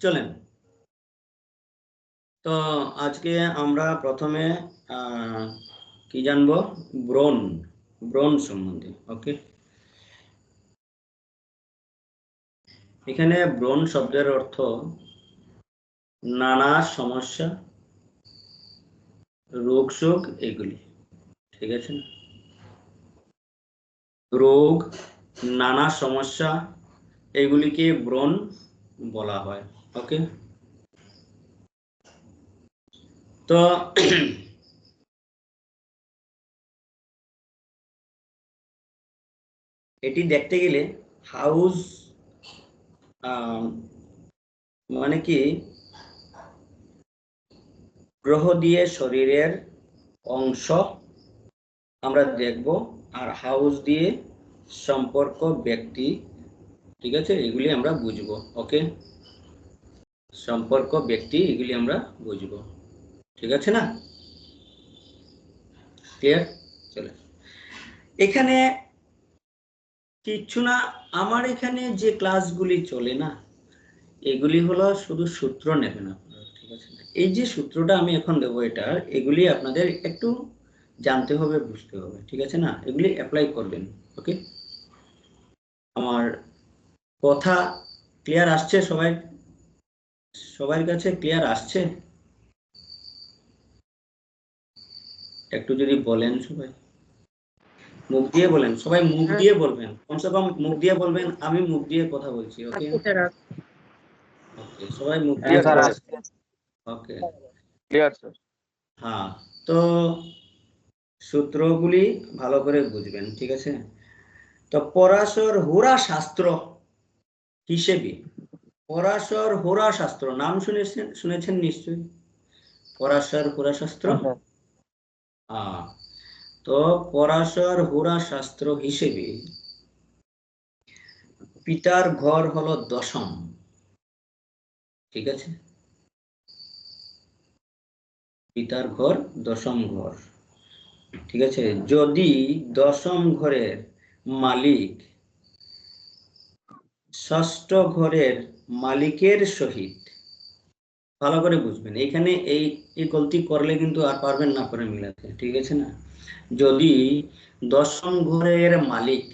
চলেন, তো আজকে আমরা প্রথমে কি জানবো, ব্রণ, ব্রণ সম্বন্ধে। ওকে, এখানে ব্রণ শব্দের অর্থ নানা সমস্যা, রোগ শোক এগুলি, ঠিক আছে না? রোগ, নানা সমস্যা এগুলিকে ব্রণ বলা হয়। ওকে, তো এটি দেখতে গেলে হাউস মানে কি, গ্রহ দিয়ে শরীরের অংশ আমরা দেখব, আর হাউস দিয়ে সম্পর্ক ব্যক্তি, ঠিক আছে, এগুলি আমরা বুঝবো। ওকে, সম্পর্ক ব্যক্তি এগুলি আমরা বুঝবো, ঠিক আছে না? ক্লিয়ার? চলে, এখানে কিচ্ছু না, আমার এখানে যে ক্লাসগুলি চলে না, এগুলি হলো শুধু সূত্র নেবেন আপনারা, ঠিক আছে না? এই যে সূত্রটা আমি এখন দেবো, এটা এগুলি আপনাদের একটু জানতে হবে, বুঝতে হবে, ঠিক আছে না? এগুলি অ্যাপ্লাই করবেন। ওকে, আমার কথা ক্লিয়ার আসছে? সবার কাছে ক্লিয়ার আসছে? একটু যদি বলেন, সবাই মুখ দিয়ে বলেন, সবাই মুখ দিয়ে বলবেন, কমসে কম মুখ দিয়ে বলবেন, আমি মুখ দিয়ে কথা বলছি। ওকে, ওকে, সবাই মুখ দিয়ে বলবেন। ওকে, ক্লিয়ার স্যার। হ্যাঁ, তো সূত্রগুলি ভালো করে বুঝবেন, ঠিক আছে? তো পরাশর হোরা শাস্ত্র হিসেবে, পরাশর হোরা শাস্ত্র নাম শুনেছেন নিশ্চয়ই, পরাশর হোরা শাস্ত্র। তো পরাশর হোরা শাস্ত্র হিসেবে পিতার ঘর হলো দশম, ঠিক আছে? পিতার ঘর দশম ঘর, ঠিক আছে? যদি দশম ঘরের মালিক ষষ্ঠ ঘরের মালিকের সহিত, ভালো করে বুঝবেন, এখানে এই গলতি করলে কিন্তু আর পারবেন না করে মিলাতে, ঠিক আছে না? যদি দশম ঘরের মালিক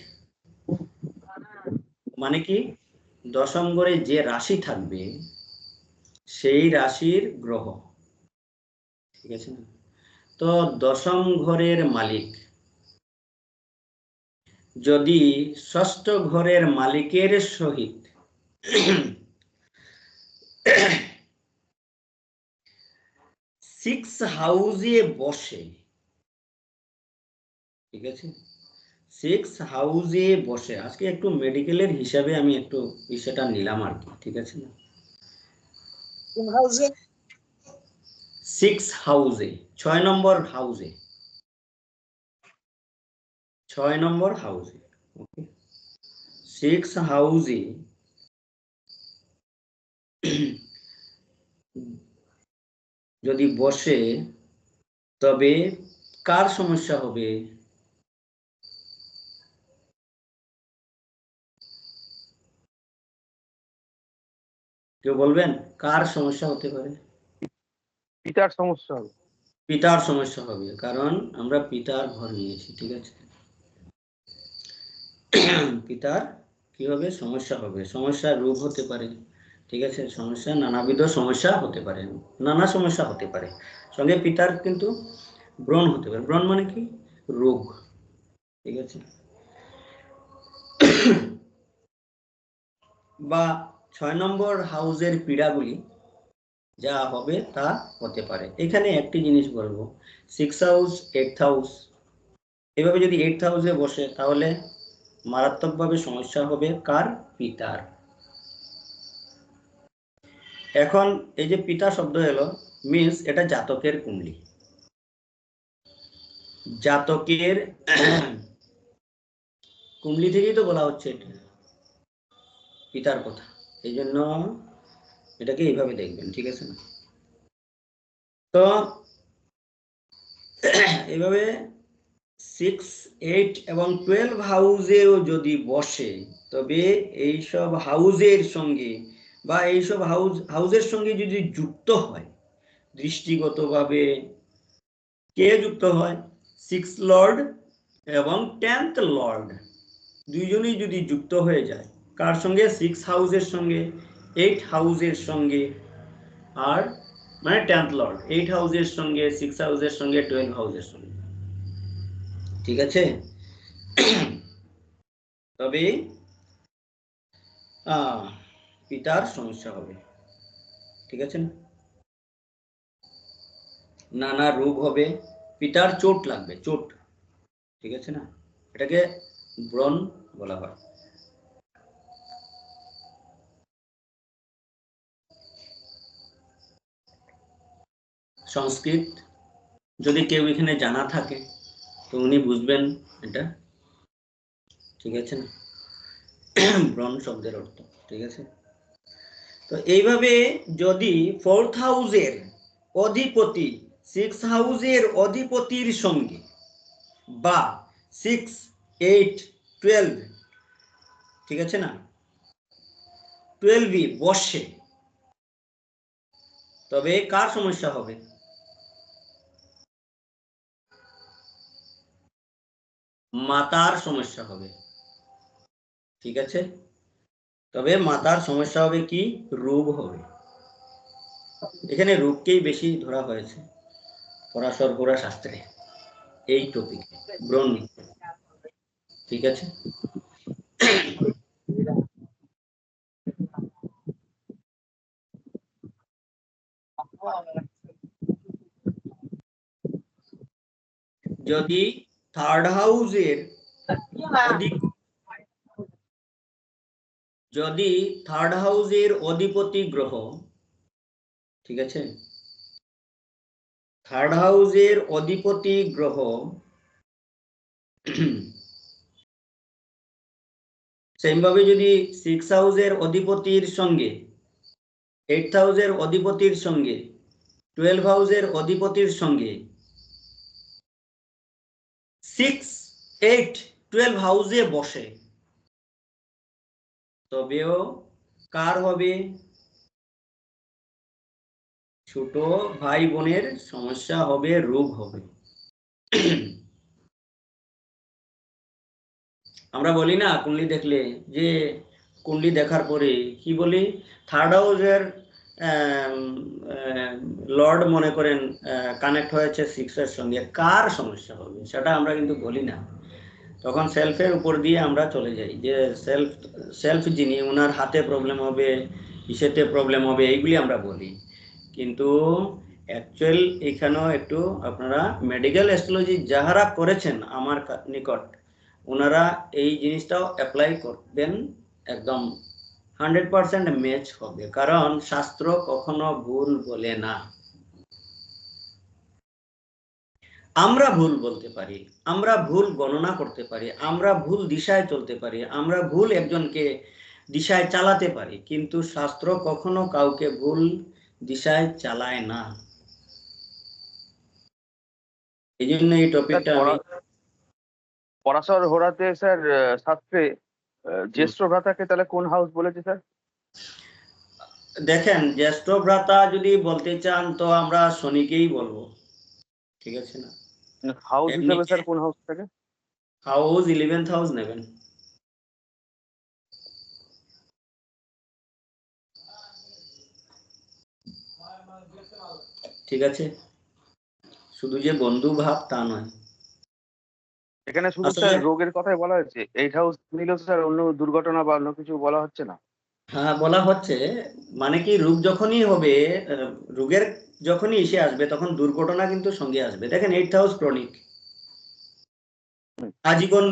মানে কি, দশম ঘরে যে রাশি থাকবে সেই রাশির গ্রহ, ঠিক আছে না? তো দশম ঘরের মালিক যদি ষষ্ঠ ঘরের মালিকের সহিত সিক্স হাউসে বসে, ঠিক আছে? সিক্স হাউসে বসে, আজকে একটু মেডিকেলের হিসাবে আমি একটু বিষয়টা নিলাম আর কি, ঠিক আছে না? সিক্স হাউসে, 6 নম্বর হাউসে, 6 নম্বর হাউসে, ওকে, সিক্স হাউসে যদি বসে, তবে কার সমস্যা হবে? কেউ বলবেন কার সমস্যা হতে পারে? পিতার সমস্যা হবে। পিতার সমস্যা হবে, কারণ আমরা পিতার ঘর নিয়েছি, ঠিক আছে? পিতার কি হবে? সমস্যা হবে, সমস্যা রোগ হতে পারে, ঠিক আছে? সমস্যা নানাবিধ সমস্যা হতে পারে, নানা সমস্যা হতে পারে, সঙ্গে পিতার কিন্তু ব্রণ হতে পারে। ব্রণ মানে কি? রোগ, ঠিক আছে? বা 6 নম্বর হাউসের পীড়াগুলি যা হবে তা হতে পারে। এখানে একটি জিনিস বলবো, 6 হাউস 8th হাউস, এভাবে যদি 8th হাউসে বসে তাহলে মারাত্মকভাবে সমস্যা হবে কার? পিতার। এখন এই যে পিতা শব্দ এলো, মিন্স এটা জাতকের কুণ্ডলী, জাতকের কুণ্ডলী থেকেই তো বলা হচ্ছে এটা পিতার কথা, এই জন্য এটাকে এইভাবে দেখবেন, ঠিক আছে না? তো এইভাবে 6, 8 এবং 12 হাউসেও যদি বসে, তবে এইসব হাউসের সঙ্গে বা এইসব হাউসের সঙ্গে যদি যুক্ত হয় দৃষ্টিগতভাবে, কে যুক্ত হয়? 6 লর্ড এবং 10th লর্ড দুইজনই যদি যুক্ত হয়ে যায়, কার সঙ্গে? 6 হাউসের সঙ্গে, 8 হাউসের সঙ্গে, আর মানে 10th লর্ড 8 হাউসের সঙ্গে, 6 হাউসের সঙ্গে, 12 হাউসের সঙ্গে। ঠিক আছে? তবে পিতার সমস্যা হবে। ঠিক আছে না? নানা রোগ হবে, পিতার চোট লাগবে, চোট। ঠিক আছে না? এটাকে ব্রণ বলা হয়। সংস্কৃত যদি কেউ এখানে জানা থাকে তো উনি বুঝবেন এটা। ঠিক আছে না? ব্রণ শব্দের অর্থ। ঠিক আছে? তো এইভাবে যদি 4th হাউসের অধিপতি 6 হাউসের অধিপতির সঙ্গে বা 6, 8, 12, ঠিক আছে না, 12 বসে, তবে কার সমস্যা হবে? মাতার সমস্যা হবে। ঠিক আছে? তবে মাতার সমস্যা হবে কি? রোগ হবে। এখানে রোগকেই বেশি ধরা হয়েছে পরাশর শাস্ত্রে, এই টপিকে ব্রণ। ঠিক আছে? যদি থার্ড হাউসের যদি থার্ড হাউসের অধিপতি গ্রহ, ঠিক আছে, থার্ড হাউসের অধিপতি গ্রহ সেইভাবে যদি 6 হাউসের অধিপতির সঙ্গে, 8 হাউসের অধিপতির সঙ্গে, 12 হাউসের অধিপতির সঙ্গে 6, 8, 12 হাউসে বসে, তবেও কার হবে? ছোট ভাই বোনের সমস্যা হবে, রোগ হবে। আমরা বলি না কুণ্ডলি দেখলে, যে কুণ্ডলি দেখার পরে কি বলি? থার্ড হাউসের লর্ড মনে করেন কানেক্ট হয়েছে 6 এর সঙ্গে, কার সমস্যা হবে সেটা আমরা কিন্তু বলি না। তখন সেলফের উপর দিয়ে আমরা চলে যাই, যে সেলফ যিনি, ওনার হাতে প্রবলেম হবে, ইসেতে প্রবলেম হবে, এইগুলি আমরা বলি। কিন্তু অ্যাকচুয়াল এখানেও একটু আপনারা মেডিকেল অ্যাস্ট্রোলজি যাহারা করেছেন আমার নিকট, ওনারা এই জিনিসটাও অ্যাপ্লাই করবেন, একদম 100% ম্যাচ হবে, কারণ শাস্ত্র কখনো ভুল বলে না। আমরা ভুল বলতে পারি, আমরা ভুল গণনা করতে পারি, আমরা ভুল দিশায় চলতে পারি, আমরা ভুল একজনকে দিশায় চালাতে পারি, কিন্তু শাস্ত্র কখনো কাউকে ভুল দিশায় চালায় না। এই জন্য এই টপিকটা আমি পরাশর হোরাতে স্যার শাস্ত্রে জ্যেষ্ঠ ভ্রাতাকে তাহলে কোন হাউস বলেছে স্যার? দেখেন, জ্যেষ্ঠ ভ্রাতা যদি বলতে চান তো আমরা শনিকেই বলবো। ঠিক আছে না? হাউস হিসেবে স্যার কোন হাউস থাকে? হাউস 11th হাউস নেবেন। ঠিক আছে? শুধু যে বন্ধু ভাব তা নয়। এখানে শুধু আসলে স্যার রোগের কথাই বলা হয়েছে, 8 হাউস নিলেও স্যার অন্য দুর্ঘটনা বা অন্য কিছু বলা হচ্ছে না? হ্যাঁ, বলা হচ্ছে, মানে কি, রোগ যখনই হবে, রোগের যখনই এসে আসবে তখন দুর্ঘটনা কিন্তু সঙ্গে আসবে। দেখেন 8th হাউস ক্রনিক, আজীবন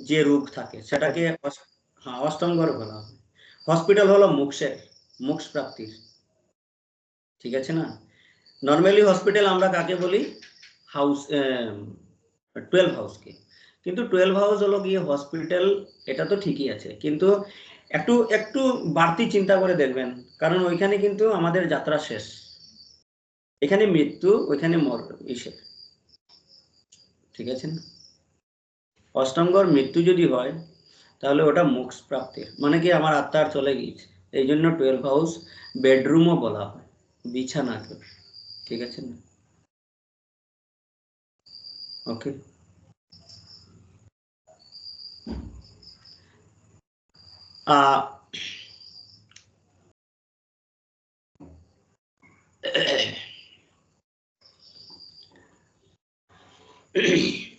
যে রোগ থাকে সেটাকে হ্যাঁ অষ্টম ঘর বলা হয়। হসপিটাল হলো মোক্ষ প্রাপ্তির। ঠিক আছে না? নর্মালি হসপিটাল আমরা কাকে বলি? হাউস 12 হাউসকে। কিন্তু 12 হাউস হলো গিয়ে হসপিটাল, এটা তো ঠিকই আছে, কিন্তু একটু একটু বাড়তি চিন্তা করে দেখবেন, কারণ ওইখানে কিন্তু আমাদের যাত্রা শেষ, এখানে মৃত্যু, ওইখানে ইসে। ঠিক আছে না? অষ্টম ঘর মৃত্যু যদি হয় তাহলে ওটা মোক্ষ প্রাপ্তির, মানে কি আমার আত্মার চলে গিয়েছে, এই জন্য 12 হাউস বেডরুমও বলা হয়, বিছানাকে। ঠিক আছে না? ওকে।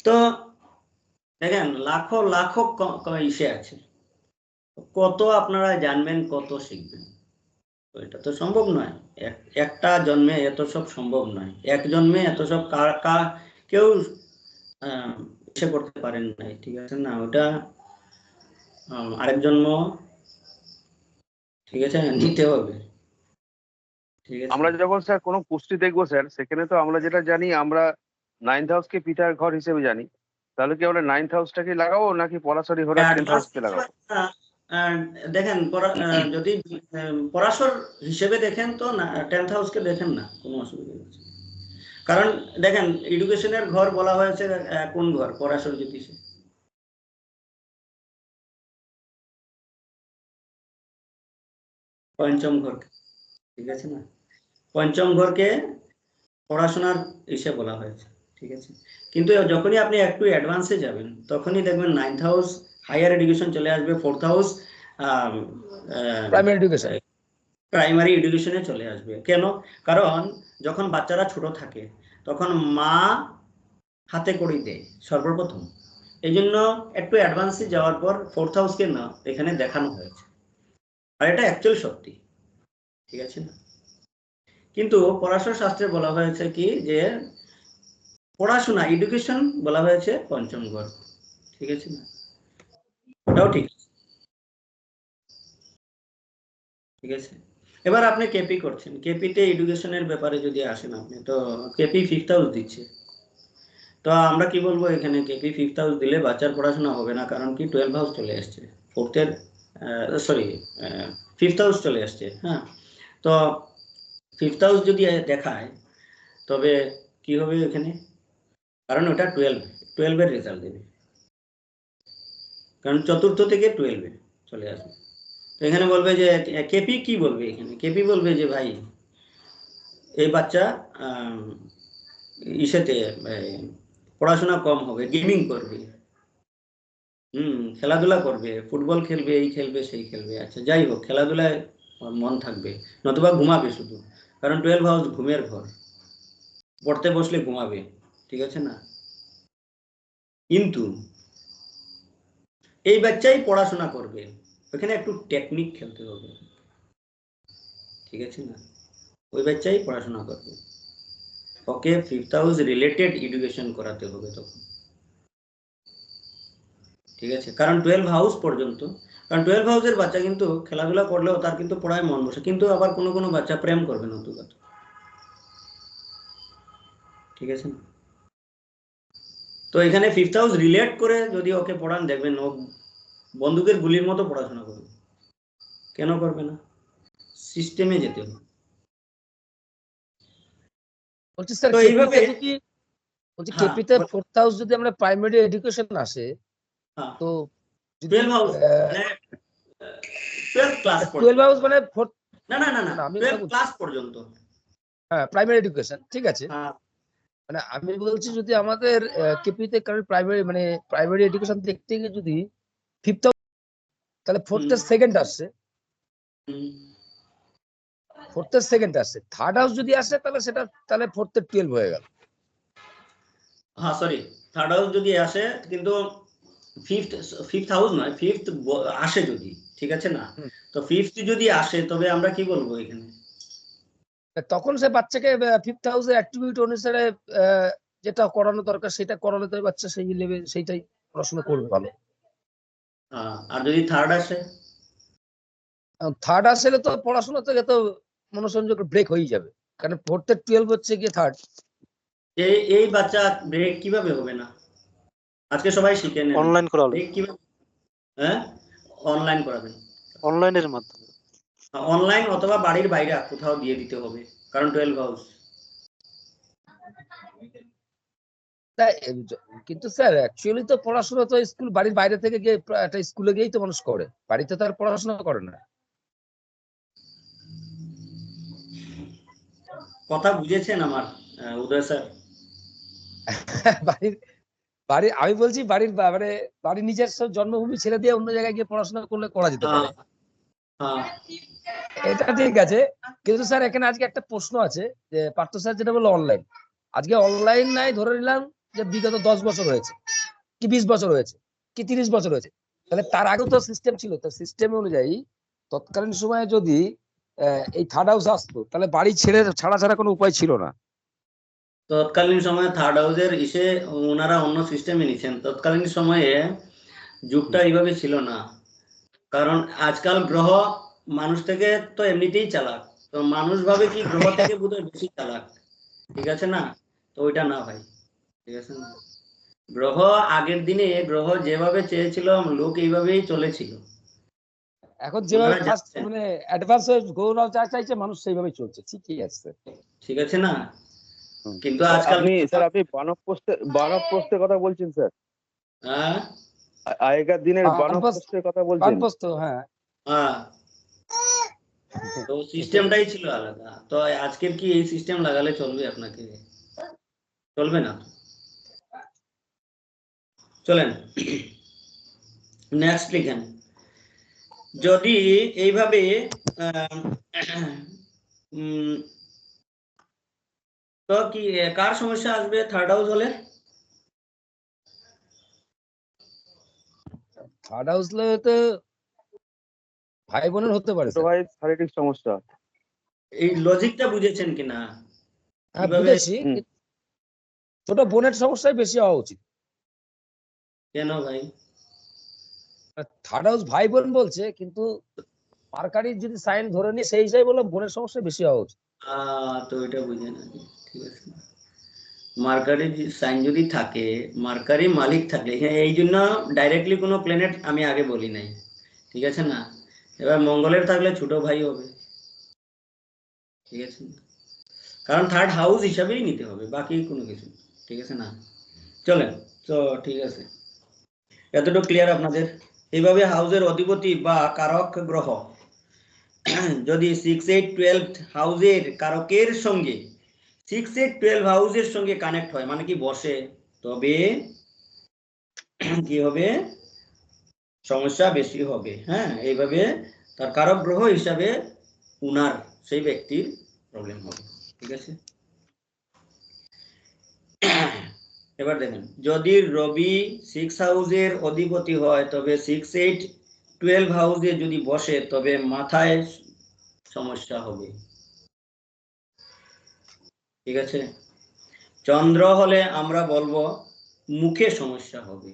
তো দেখেন লাখো লাখো ইসে আছে, কত আপনারা জানবেন, কত শিখবেন, তো এটা তো সম্ভব নয়। একটা জন্মে এত সব সম্ভব নয়, এক জন্মে এত সব কেউ ইসে করতে পারেন নাই। ঠিক আছে না? ওটা আরেক জন্ম, ঠিক আছে, নিতে হবে। ঠিক আছে। আমরা যখন স্যার কোনো কুস্তি দেখবো স্যার, সেখানে তো আমরা যেটা জানি, আমরা 9th হাউসকে পিতার ঘর হিসেবে জানি। তাহলে কি আমরা 9th হাউসটাকে লাগাবো নাকি পরাশরী হোরা 10th হাউসকে লাগাবো? দেখেন যদি পরাশর হিসেবে দেখেন তো না, 10th হাউসকে দেখেন না, কোনো অসুবিধা নেই। কারণ দেখেন এডুকেশনের ঘর বলা হয়েছে কোন ঘর? পরাশর জ্যোতিষে পঞ্চম ঘর। ঠিক আছে না? পঞ্চম ঘরকে পড়াশোনার ইসে বলা হয়েছে। ঠিক আছে, কিন্তু যখনই আপনি একটু অ্যাডভান্সে যাবেন তখনই দেখবেন 9th হাউস হায়ার এডুকেশন চলে আসবে, 4th house primary education, primary এডুকেশনে চলে আসবে। কেন? কারণ যখন বাচ্চারা ছোট থাকে তখন মা হাতে কড়ি দেয় সর্বপ্রথম, এই জন্য একটু অ্যাডভান্সে যাওয়ার পর 4th হাউসকে না এখানে দেখানো হয়েছে, আর এটা অ্যাকচুয়াল সত্যি। ঠিক আছে না? কিন্তু পড়াশোনা শাস্ত্রে বলা হয়েছে কি, যে পড়াশোনা এডুকেশন বলা হয়েছে পঞ্চম ঘর। ঠিক আছে না? ওটাও ঠিক। ঠিক আছে, এবার আপনি কেপি করছেন, কেপিতে এডুকেশনের ব্যাপারে যদি আসেন আপনি, তো কেপি 5th হাউস দিচ্ছে। তো আমরা কি বলবো, এখানে কেপি 5th হাউস দিলে বাচ্চার পড়াশোনা হবে না, কারণ কি 12 হাউস চলে আসছে, 5th হাউস চলে আসছে। হ্যাঁ, তো 5th হাউস যদি দেখায় তবে কি হবে এখানে, কারণ ওটা 12 এর রেজাল্ট দেবে, কারণ চতুর্থ থেকে 12 চলে আসবে। তো এখানে বলবে যে কেপি কি বলবে, এখানে কেপি বলবে যে ভাই এই বাচ্চা ইসেতে পড়াশোনা কম হবে, গেমিং করবে, খেলাধুলা করবে, ফুটবল খেলবে, এই খেলবে সেই খেলবে। আচ্ছা যাই হোক, খেলাধুলায় মন থাকবে, নতুবা ঘুমাবে শুধু, কারণ 12 হাউস ঘুমের ঘর, পড়তে বসলে ঘুমাবে। ঠিক আছে না? কিন্তু এই বাচ্চাই পড়াশোনা করবে, ওখানে একটু টেকনিক খেলতে হবে। ঠিক আছে না? ওই বাচ্চাই পড়াশোনা করবে, ওকে 5th হাউস রিলেটেড এডুকেশন করাতে হবে তখন। ঠিক আছে, কারণ 12 হাউস পর্যন্ত, কারণ 12 হাউসের বাচ্চা কিন্তু খেলাধুলা করলেও তার কিন্তু পড়ায় মন বসে, কিন্তু আবার কোনো কোনো বাচ্চা প্রেম করবে না তো। ঠিক আছে না? তো এখানে 5th হাউস রিলেট করে যদি ওকে পড়ান, দেখবেন ও বন্দুকের গুলির মতো পড়াশোনা করবে। কেন করবে না? সিস্টেমে যেতে হবে। বলছি স্যার তো এইভাবে কেপিতে যদি, বলছি হ্যাঁ, কেপিতে 4th হাউস যদি আমরা প্রাইমারি এডুকেশন আসে, হ্যাঁ, তো যদি 12 হাউস মানে 12 ক্লাস 12 পর্যন্ত, হাউস মানে না না না না, না আমি 12 ক্লাস পর্যন্ত। হ্যাঁ প্রাইমারি এডুকেশন ঠিক আছে, হ্যাঁ, মানে আমি বলছি যদি আমাদের কেপিতে কারণ প্রাইমারি মানে প্রাইমারি এডুকেশন দেখতে গিয়ে যদি 5th হাউস, তাহলে 4th এর সেকেন্ড আসছে, 4th এর সেকেন্ড আসছে, 3rd হাউস যদি আসে তাহলে সেটা তাহলে 4th এর 12 হয়ে গেল। হ্যাঁ সরি, 3rd হাউস যদি আসে, কিন্তু ফিফথ হাউস নয়, 5th আসে যদি, ঠিক আছে না? তো 5th যদি আসে তবে আমরা কি বলবো এখানে? তখন সে বাচ্চাকে 5th হাউসের অ্যাক্টিভিটি অনুসারে যেটা করানো দরকার সেটা করালে তো বাচ্চা সেই লেভেল সেইটাই পড়াশোনা করবে ভালো। আর যদি 3rd আসে? 3rd আসলে তো পড়াশোনা থেকে তো মনোসংযোগ ব্রেক হয়ে যাবে, কারণ 4th এর 12 হচ্ছে গিয়ে 3rd। এই বাচ্চা ব্রেক কিভাবে হবে না? আজকে সবাই শিখে নেন, অনলাইন করালো, ব্রেক কিভাবে? হ্যাঁ, অনলাইন করাবেন, অনলাইনের মাধ্যমে। অনলাইন অথবা বাড়ির বাইরে কোথাও দিয়ে দিতে হবে, কারণ 12 হাউস। কিন্তু স্যার অ্যাকচুয়ালি তো পড়াশোনা তো স্কুল বাড়ির বাইরে থেকে গিয়ে একটা স্কুলে গিয়েই তো মানুষ করে, বাড়িতে তো আর পড়াশোনা করে না। কথা বুঝেছেন আমার উদয় স্যার? বাড়ির বাড়ি আমি বলছি বাড়ির মানে বাড়ির নিজের জন্মভূমি ছেড়ে দিয়ে অন্য জায়গায় গিয়ে পড়াশোনা করলে করা যেতে হ্যাঁ, পারে, হ্যাঁ, এটা ঠিক আছে। কিন্তু স্যার এখানে আজকে একটা প্রশ্ন আছে, যে পার্থ স্যার যেটা বললো অনলাইন, আজকে অনলাইন নাই ধরে নিলাম যে বিগত 10 বছর হয়েছে, কি 20 বছর হয়েছে, কি 30 বছর হয়েছে, তাহলে তার আগেও তো সিস্টেম ছিল, তো সিস্টেম অনুযায়ী তৎকালীন সময়ে যদি এই থার্ড হাউস আসতো, তাহলে বাড়ি ছাড়া ছাড়া কোনো উপায় ছিল না। তৎকালীন সময়ে থার্ড হাউসের ইসে ওনারা অন্য সিস্টেমে নিছেন। তৎকালীন সময়ে যুগটা এইভাবে ছিল না, কারণ আজকাল গ্রহ মানুষ থেকে তো এমনিতেই চালাক, তো মানুষ ভাবে কি গ্রহ থেকে বোধহয় বেশি চালাক, ঠিক আছে না? তো ওইটা না ভাই, ঠিক আছে না? গ্রহ আগের দিনে গ্রহ যেভাবে চেয়েছিল লোক এইভাবেই চলেছিল, এখন যেভাবে ওনারা ফার্স্ট জানতেন, মানে অ্যাডভান্স হয়ে গৌরব যা চাইছে মানুষ সেইভাবেই চলছে, ঠিকই আছে। ঠিক আছে না? কিন্তু স্যার আজকাল আপনি বানপ্রস্থের কথা বলছেন স্যার? হ্যাঁ, আগেকার দিনের বানপ্রস্থ বানপ্রস্থের কথা বলছেন? বানপ্রস্থ, হ্যাঁ। হ্যাঁ, তো সিস্টেমটাই ছিল আলাদা। তো আজকের কি এই সিস্টেম লাগালে চলবে? আপনাকে চলবে না তো। চলেন নেক্সট লিখেন। যদি এইভাবে আহ, উম, তো কি কার সমস্যা আসবে থার্ড হাউস হলে? থার্ড হাউস তো ভাই বোনের হতে পারে ছোট স্যার। ভাইয়ের শারীরিক সমস্যা। এই লজিকটা বুঝেছেন কিনা? হ্যাঁ কিভাবে? বুঝেছি, হুম। ছোট বোনের সমস্যাই বেশি হওয়া উচিত। কেন ভাই? থার্ড হাউস ভাই বোন বলছে, কিন্তু মার্কারির যদি সাইন ধরে নি সেই হিসাবে বললাম বোনের সমস্যা বেশি হওয়া উচিত। তো এটা বুঝে না, ঠিক আছে। মার্কারি সাইন যদি থাকে, মার্কারি মালিক থাকে, হ্যাঁ, এই জন্য ডাইরেক্টলি কোনো প্ল্যানেট আমি আগে বলি নাই, ঠিক আছে না? এবার মঙ্গলের থাকলে ছোট ভাই হবে, ঠিক আছে না? কারণ থার্ড হাউস হিসাবেই নিতে হবে, বাকি কোনো কিছু না, ঠিক আছে না? চলেন, তো ঠিক আছে, এতটুকু ক্লিয়ার আপনাদের? এইভাবে হাউসের অধিপতি বা কারক গ্রহ যদি 6, 8, 12 হাউসের কারকের সঙ্গে 6, 8, 12 হাউসের সঙ্গে কানেক্ট হয়, মানে কি বসে, তবে কি হবে? সমস্যা বেশি হবে। হ্যাঁ, এইভাবে তার কারক গ্রহ হিসাবে উনার সেই ব্যক্তির প্রবলেম হবে, ঠিক আছে? এবার দেখেন, যদি রবি 6 হাউসের অধিপতি হয়, তবে 6, 8, 12 হাউসে যদি বসে, তবে মাথায় সমস্যা হবে, ঠিক আছে? চন্দ্র হলে আমরা বলবো মুখে সমস্যা হবে,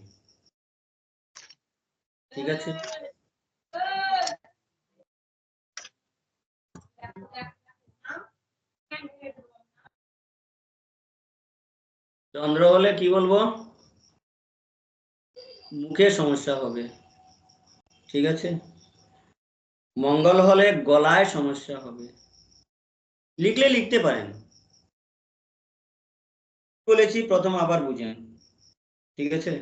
ঠিক আছে? চন্দ্র হলে কি বলবো? মুখে সমস্যা হবে, ঠিক আছে? মঙ্গল হলে গলায় সমস্যা হবে। লিখলে লিখতে পারেন, বলেছি প্রথম আবার বুঝেন, ঠিক আছে?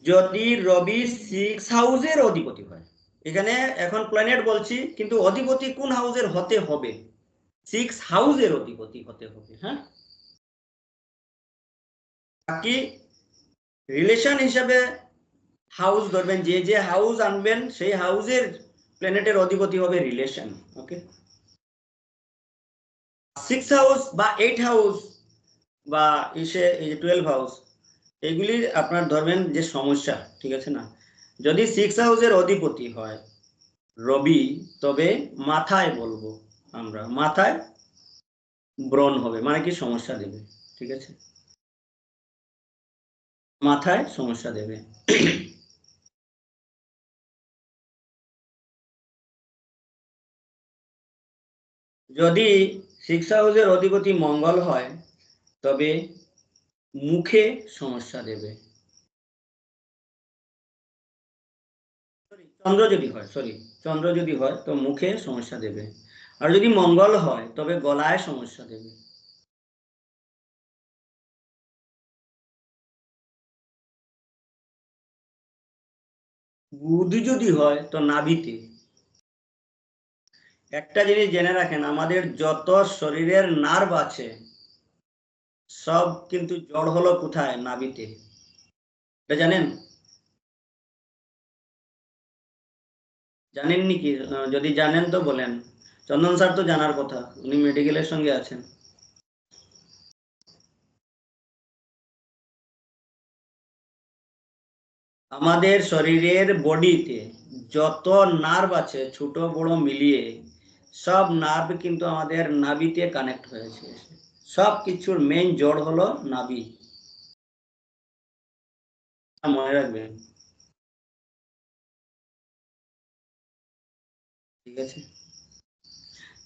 যদি রবি 6 হাউসের অধিপতি হয়, এখানে এখন প্ল্যানেট বলছি, কিন্তু অধিপতি কোন হাউসের হতে হবে? 6 হাউসের অধিপতি হতে হবে, হ্যাঁ? বাকি রিলেশন হিসাবে হাউস ধরবেন, যে যে হাউস আনবেন সেই হাউসের প্ল্যানেটের অধিপতি হবে রিলেশন, ওকে? 6 হাউস বা 8 হাউস বা ইসে এই যে 12 হাউস, এগুলি আপনার ধরবেন যে সমস্যা, ঠিক আছে না? যদি 6 হাউসের অধিপতি হয় রবি, তবে মাথায় বলবো আমরা, মাথায় ব্রণ হবে, মানে কি সমস্যা দেবে, ঠিক আছে? মাথায় সমস্যা দেবে। যদি 6 হাউসের অধিপতি মঙ্গল হয়, তবে মুখে সমস্যা দেবে। চন্দ্র যদি হয় তো মুখে সমস্যা দেবে, আর যদি মঙ্গল হয় তবে গলায় সমস্যা দেবে। বুধ যদি হয় তো নাভিতে, একটা জিনিস জেনে রাখেন, আমাদের যত শরীরের নার্ভ আছে সব কিন্তু জড় হলো কোথায়? নাভিতে। এটা জানেন? জানেননি কি? যদি জানেন তো বলেন। চন্দন স্যার তো জানার কথা, উনি মেডিকেলের সঙ্গে আছেন। আমাদের শরীরের বডিতে যত নার্ভ আছে ছোট বড় মিলিয়ে সব নার্ভ কিন্তু আমাদের নাভিতে কানেক্ট হয়েছে। সব কিছুর মেইন জড় হলো নাভি, মনে রাখবেন। ঠিক আছে?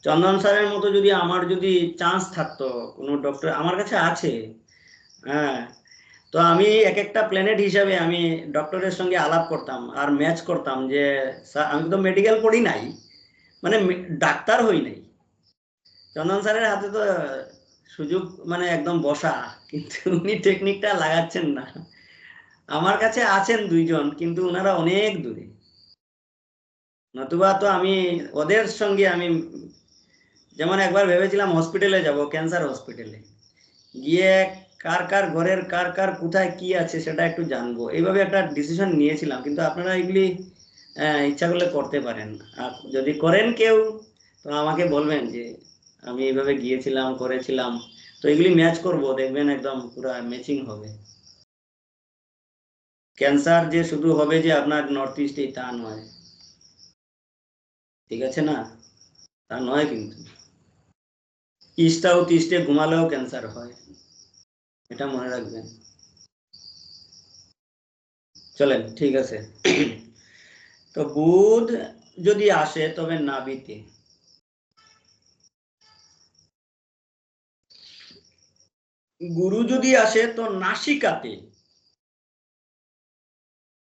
চন্দন স্যারের মতো যদি আমার যদি চান্স থাকতো, কোনো ডক্টর আমার কাছে আছে, হ্যাঁ, তো আমি এক একটা প্ল্যানেট হিসাবে আমি ডক্টরের সঙ্গে আলাপ করতাম আর ম্যাচ করতাম যে আমি তো মেডিকেল পড়ি নাই, মানে ডাক্তার হই নাই। চন্দন স্যারের হাতে তো সুযোগ মানে একদম বসা, কিন্তু উনি টেকনিকটা লাগাচ্ছেন না। আমার কাছে আছেন দুইজন, কিন্তু ওনারা অনেক দূরে। নতুবা তো আমি ওদের সঙ্গে আমি, যেমন একবার ভেবেছিলাম হসপিটালে যাব, ক্যান্সার হসপিটালে গিয়ে কার কার ঘরের কার কার কোথায় কি আছে সেটা একটু জানবো, এইভাবে একটা ডিসিশন নিয়েছিলাম। কিন্তু আপনারা এগুলি ইচ্ছা করলে করতে পারেন, আর যদি করেন কেউ তো আমাকে বলবেন যে আমি এইভাবে গিয়েছিলাম করেছিলাম, তো এগুলি ম্যাচ করব, দেখবেন একদম পুরো ম্যাচিং হবে। ক্যান্সার যে শুধু হবে যে আপনার নর্থ ইস্টে, তা নয়, ঠিক আছে না? তা নয়, কিন্তু ইস্ট সাউথ ইস্টে ঘুমালেও ক্যান্সার হয়, এটা মনে রাখবেন। চলেন, ঠিক আছে। তো বুধ যদি আসে তবে নাভিতে, গুরু যদি আসে তো নাসিকাতে।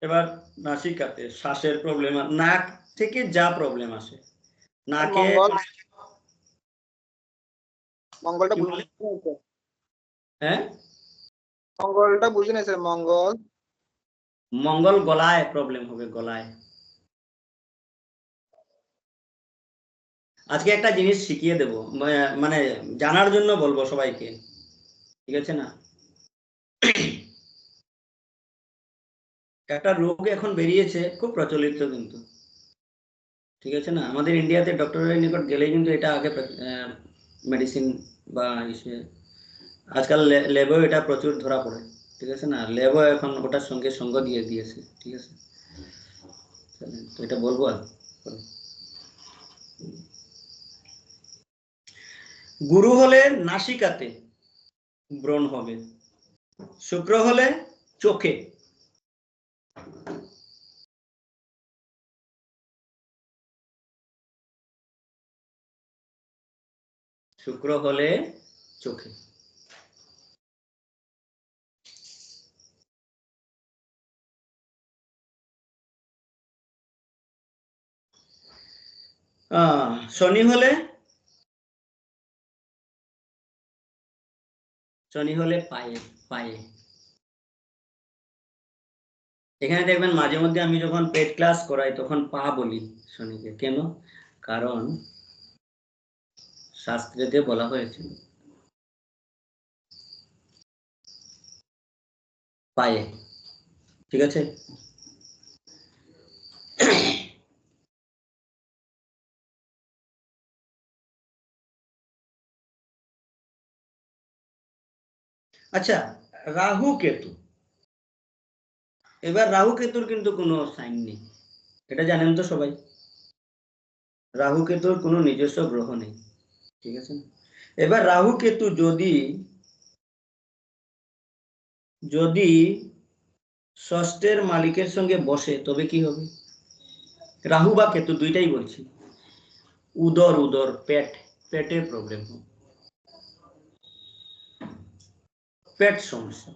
এবার নাসিকাতে শ্বাসের প্রবলেম, নাক থেকে যা প্রবলেম আসে নাকে, মঙ্গলটা কি বলে? হ্যাঁ, মঙ্গলটা বুঝি নাই স্যার। মঙ্গল মঙ্গল গলায় প্রবলেম হবে, গলায়। আজকে একটা জিনিস শিখিয়ে দেব, মানে জানার জন্য বলবো সবাইকে, ঠিক আছে না? একটা রোগ এখন বেরিয়েছে, খুব প্রচলিত কিন্তু, ঠিক আছে না? আমাদের ইন্ডিয়াতে ডক্টরের নিকট গেলে কিন্তু এটা আগে মেডিসিন বা ইসে, আজকাল ল্যাবেও এটা প্রচুর ধরা পড়ে, ঠিক আছে না? ল্যাবও এখন ওটার সঙ্গে সঙ্গ দিয়ে দিয়েছে, ঠিক আছে? তো এটা বলবো আর গুরু হলে নাসিকাতে ব্রণ হবে, শুক্র হলে চোখে, শুক্র হলে চোখে। শনি হলে, শনি হলে পায়ে, পায়ে। এখানে দেখবেন মাঝে মধ্যে আমি যখন পেট ক্লাস করাই তখন পা বলি শনিকে, কেন? কারণ শাস্ত্রেতে বলা হয়েছে পায়ে, ঠিক আছে? আচ্ছা, রাহু কেতু, এবার রাহু কেতুর কিন্তু কোনো সাইন নেই, এটা জানেন তো সবাই। রাহু কেতুর কোনো নিজস্ব গ্রহ নেই, ঠিক আছে? এবার রাহু কেতু যদি যদি ষষ্ঠের মালিকের সঙ্গে বসে তবে কি হবে? রাহু বা কেতু দুইটাই বলছি, উদর উদর পেট, পেটের প্রবলেম হবে, পেট সমস্যা,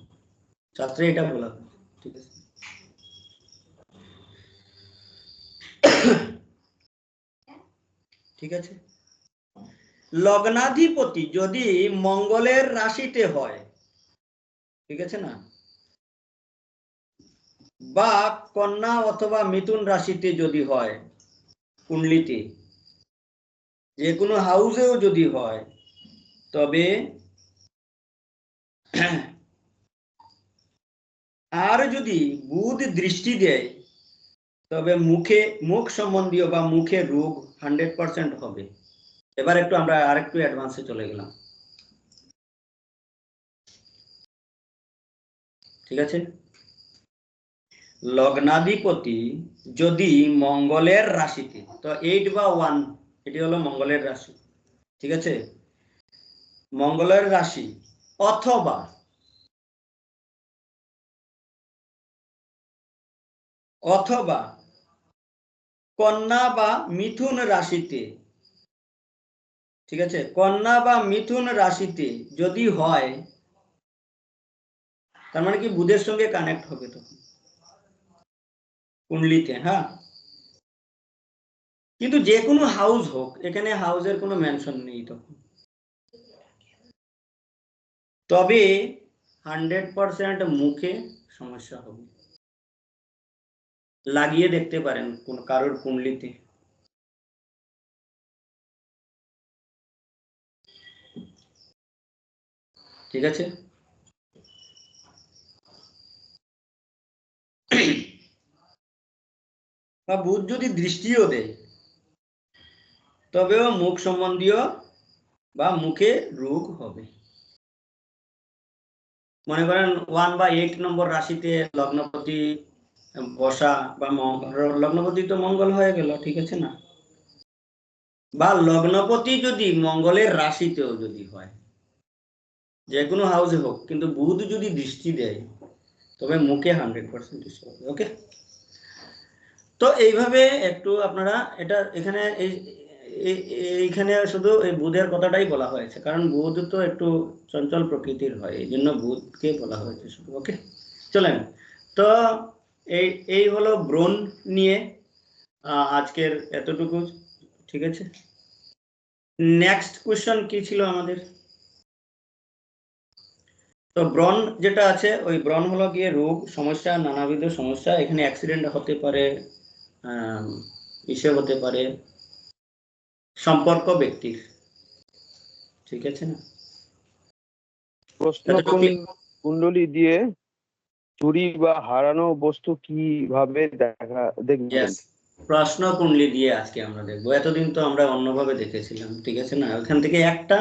শাস্ত্রে এটা বলা হয়, ঠিক আছে? ঠিক আছে? লগ্নাধিপতি যদি মঙ্গলের রাশিতে হয়, ঠিক আছে না, বা কন্যা অথবা মিথুন রাশিতে যদি হয় কুণ্ডলিতে, যে কোনো হাউসেও যদি হয় তবে আর যদি বুধ দৃষ্টি দেয় তবে মুখ সম্বন্ধীয় বা মুখের রোগ 100% হবে। এবার একটু আমরা আরেকটু অ্যাডভান্সে চলে গেলাম, ঠিক আছে। লগ্নাধিপতি যদি মঙ্গলের রাশিতে, তো 8 বা 1 এটি হলো মঙ্গলের রাশি, ঠিক আছে। মঙ্গলের রাশি অথবা কন্যা বা মিথুন রাশিতে, ঠিক আছে, কন্যা বা মিথুন রাশিতে যদি হয়, তার মানে কি বুধের সঙ্গে কানেক্ট হবে তখন কুণ্ডলিতে, হ্যাঁ। কিন্তু যে কোনো হাউস হোক, এখানে হাউসের কোনো মেনশন নেই তখন, তবে 100% মুখে সমস্যা হবে। লাগিয়ে দেখতে পারেন কোন কারোর কুণ্ডলিতে। ঠিক আছে, বা বুধ যদি দৃষ্টিও দেয় তবেও মুখ সম্বন্ধীয় বা মুখে রোগ হবে। মনে করেন 1 বা 8 নম্বর রাশিতে লগ্নপতি বসা বা লগ্নপতি তো মঙ্গল হয়ে গেল, ঠিক আছে না, বা লগ্নপতি যদি মঙ্গলের রাশিতেও যদি হয়, যে কোনো হাউসে হোক, কিন্তু বুধ যদি দৃষ্টি দেয় তবে মুখে 100% হবে। ওকে, তো এইভাবে একটু আপনারা এটা এখানে এইখানে শুধু এই বুধের কথাটাই বলা হয়েছে, কারণ বুধ তো একটু চঞ্চল প্রকৃতির হয়, এই জন্য বুধকে বলা হয়েছে শুধু। ওকে, চলেন। তো এই হলো ব্রণ নিয়ে আজকের এতটুকু, ঠিক আছে। নেক্সট কোশ্চেন কি ছিল আমাদের? তো ব্রণ যেটা আছে, ওই ব্রণ হলো গিয়ে রোগ, সমস্যা, নানাবিধ সমস্যা। এখানে অ্যাক্সিডেন্ট হতে পারে, ইসে হতে পারে, সম্পর্ক ব্যক্তির, ঠিক আছে না। প্রশ্ন কুণ্ডলী দিয়ে চুরি বা হারানো বস্তু কিভাবে দেখবেন? প্রশ্ন কুণ্ডলী দিয়ে আজকে আমরা দেখবো। এতদিন তো আমরা অন্যভাবে দেখেছিলাম, ঠিক আছে না। ওখান থেকে একটা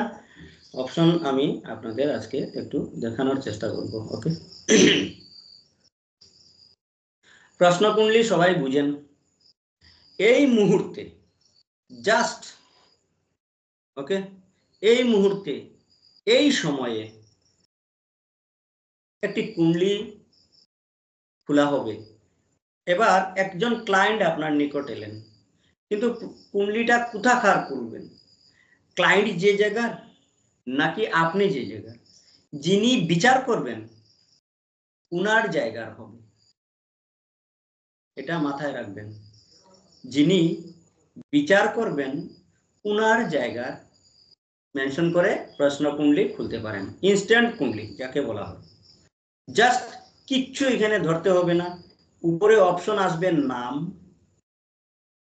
অপশন আমি আপনাদের আজকে একটু দেখানোর চেষ্টা করব। ওকে, প্রশ্ন কুণ্ডলী সবাই বুঝেন। এই মুহূর্তে জাস্ট, ওকে, এই মুহূর্তে এই সময়ে একটি কুণ্ডলী খোলা হবে। এবার একজন ক্লায়েন্ট আপনার নিকট এলেন, কিন্তু কুণ্ডলীটা কোথাকার করবেন? ক্লায়েন্ট যে জায়গার নাকি আপনি যে জায়গার? যিনি বিচার করবেন উনার জায়গার হবে, এটা মাথায় রাখবেন। যিনি বিচার করবেন উনার জায়গার মেনশন করে প্রশ্ন কুণ্ডলী খুলতে পারেন। ইনস্ট্যান্ট কুণ্ডলী যাকে বলা হয়। জাস্ট কিচ্ছু এখানে ধরতে হবে না, উপরে অপশন আসবে নাম,